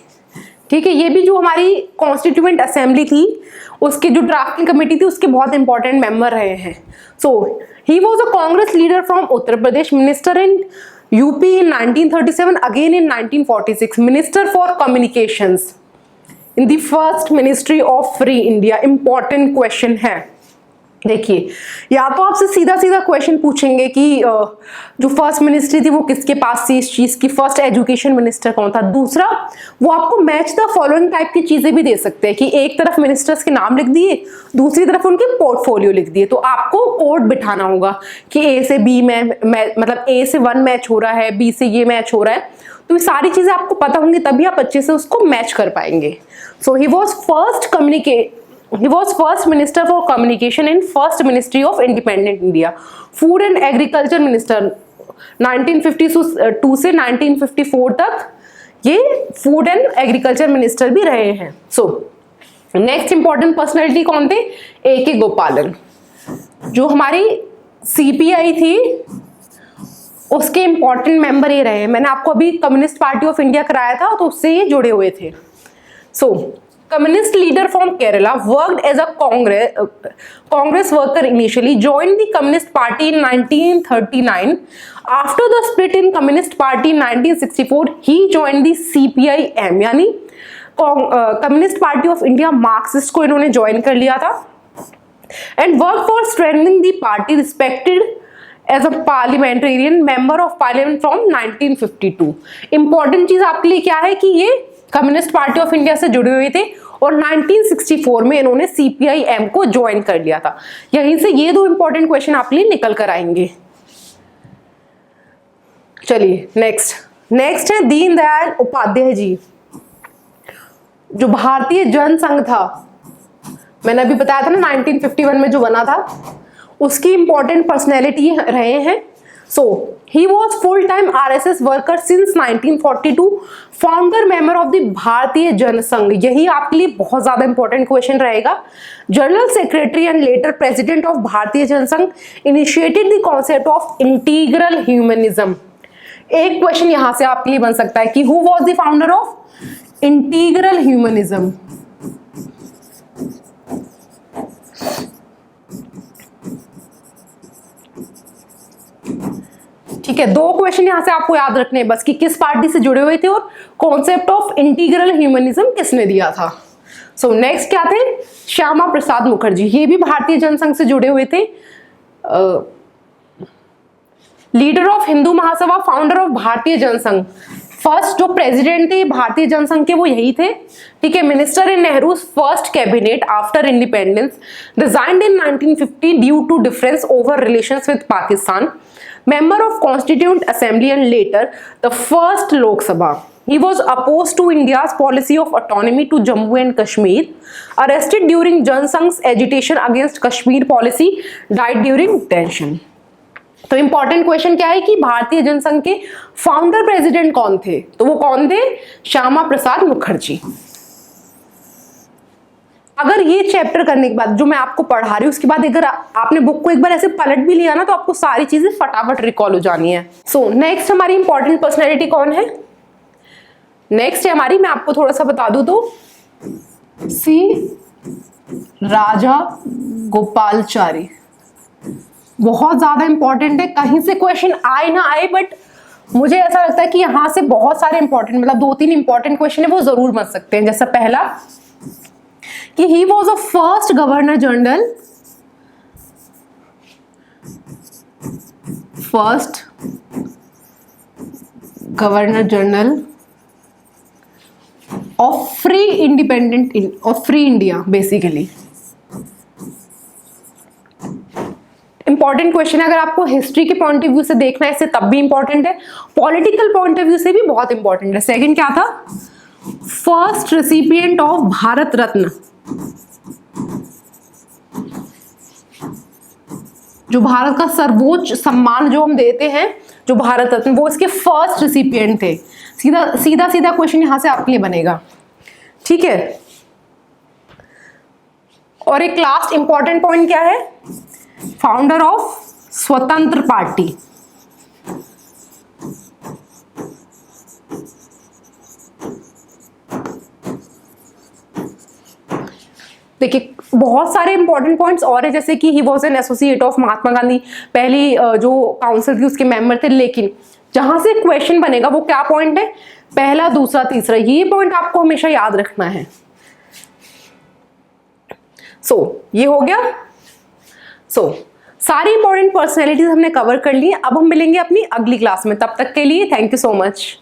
ठीक है, ये भी जो हमारी कॉन्स्टिट्यूएंट असेंबली थी उसकी जो ड्राफ्टिंग कमेटी थी उसके बहुत इंपॉर्टेंट मेंबर रहे हैं. So he was a Congress leader from Uttar Pradesh, minister in UP in 1937, again in 1946, minister for communications in the first ministry of free India. Important question है. देखिए, या तो आपसे सीधा सीधा क्वेश्चन पूछेंगे कि जो फर्स्ट मिनिस्ट्री थी वो किसके पास थी इस चीज की, फर्स्ट एजुकेशन मिनिस्टर कौन था. दूसरा, वो आपको मैच द फॉलोइंग टाइप की चीजें भी दे सकते हैं कि एक तरफ मिनिस्टर्स के नाम लिख दिए, दूसरी तरफ उनके पोर्टफोलियो लिख दिए. तो आपको कोड बिठाना होगा कि ए से बी में मतलब ए से 1 मैच हो रहा है, बी से ये मैच हो रहा है. तो ये सारी चीजें आपको पता होंगी तभी आप अच्छे से उसको मैच कर पाएंगे. सो ही was first minister for communication in first ministry of independent India. Food and agriculture minister 1952 से 1954 तक ये फूड एंड एग्रीकल्चर मिनिस्टर भी रहे हैं. सो नेक्स्ट इंपॉर्टेंट पर्सनैलिटी कौन थे? A.K. गोपालन, जो हमारी CPI थी उसके इंपॉर्टेंट मेंबर ये रहे हैं. मैंने आपको अभी कम्युनिस्ट पार्टी ऑफ इंडिया कराया था तो उससे ये जुड़े हुए थे. सो communist leader from Kerala, worked as a Congress worker initially, joined the Communist Party in 1939. After the split in Communist Party in 1964, he joined the CPIM, यानी Communist Party of India, Marxist को इन्होंने join कर लिया था. And worked for strengthening the party, respected as a parliamentarian, member of parliament from 1952. Important चीज आपके लिए क्या है कि ये कम्युनिस्ट पार्टी ऑफ इंडिया से जुड़े हुए थे और 1964 में इन्होंने CPIM को ज्वाइन कर लिया था. यहीं से ये 2 इंपॉर्टेंट क्वेश्चन आपके लिए निकल कर आएंगे. चलिए नेक्स्ट है दीनदयाल उपाध्याय जी, जो भारतीय जनसंघ था, मैंने अभी बताया था ना 1951 में जो बना था, उसकी इंपॉर्टेंट पर्सनैलिटी रहे हैं. So he was full-time RSS worker since 1942, founder member of the भारतीय जनसंघ. यही आपके लिए बहुत ज्यादा इंपॉर्टेंट क्वेश्चन रहेगा. General secretary and later president of Bharatiya Jansangh, initiated the concept of integral humanism. एक क्वेश्चन यहां से आपके लिए बन सकता है कि who was the founder of integral humanism. ठीक है, 2 क्वेश्चन यहां से आपको याद रखने हैं बस कि किस पार्टी से जुड़े हुए थे और कॉन्सेप्ट ऑफ इंटीग्रल ह्यूमनिज्म किसने दिया था. सो नेक्स्ट क्या थे? श्यामा प्रसाद मुखर्जी, ये भी भारतीय जनसंघ से जुड़े हुए थे. Leader of Hindu Mahasabha, founder of Bharatiya Jansangh. First जो प्रेसिडेंट थे भारतीय जनसंघ के वो यही थे. ठीक है, minister in Nehru's first cabinet after independence, resigned in 1950 due to difference over relations with Pakistan. Member of Constituent Assembly and later the first Lok Sabha. He was opposed to India's policy of autonomy to Jammu and Kashmir. Arrested during Jan Sangh's agitation against Kashmir policy. Died during detention. तो important question क्या है कि भारतीय जनसंघ के founder president कौन थे? तो वो कौन थे? श्यामा प्रसाद मुखर्जी. अगर ये चैप्टर करने के बाद जो मैं आपको पढ़ा रही हूँ उसके बाद अगर आपने बुक को एक बार ऐसे पलट भी लिया ना तो आपको सारी चीजें फटाफट रिकॉल हो जानी है. सो नेक्स्ट हमारी इंपॉर्टेंट पर्सनैलिटी कौन है? नेक्स्ट है हमारी, मैं आपको थोड़ा सा बता दूं तो सी राजा गोपालचारी. बहुत ज्यादा इंपॉर्टेंट है, कहीं से क्वेश्चन आए ना आए बट मुझे ऐसा लगता है कि यहां से बहुत सारे इंपॉर्टेंट मतलब 2-3 इंपॉर्टेंट क्वेश्चन है वो जरूर बन सकते हैं. जैसा पहला कि he was a first governor general, first governor general of free independent of free India basically. Important question है, अगर आपको हिस्ट्री के पॉइंट ऑफ व्यू से देखना है इसे तब भी इंपॉर्टेंट है, पॉलिटिकल पॉइंट ऑफ व्यू से भी बहुत इंपॉर्टेंट है. सेकंड क्या था? First recipient of Bharat Ratna जो भारत का सर्वोच्च सम्मान जो हम देते हैं, जो भारत रत्न, वो इसके फर्स्ट रिसिपिएंट थे। सीधा सीधा सीधा क्वेश्चन यहां से आपके लिए बनेगा, ठीक है। और एक लास्ट इंपॉर्टेंट पॉइंट क्या है, फाउंडर ऑफ स्वतंत्र पार्टी। देखिए बहुत सारे इंपॉर्टेंट पॉइंट्स और है, जैसे कि he was an associate of Mahatma Gandhi, पहली जो काउंसिल थी उसके मेंबर थे। लेकिन जहां से क्वेश्चन बनेगा वो क्या पॉइंट है, पहला, दूसरा, तीसरा, ये पॉइंट आपको हमेशा याद रखना है। ये हो गया। सारी इंपॉर्टेंट पर्सनैलिटीज हमने कवर कर ली। अब हम मिलेंगे अपनी अगली क्लास में, तब तक के लिए थैंक यू सो मच।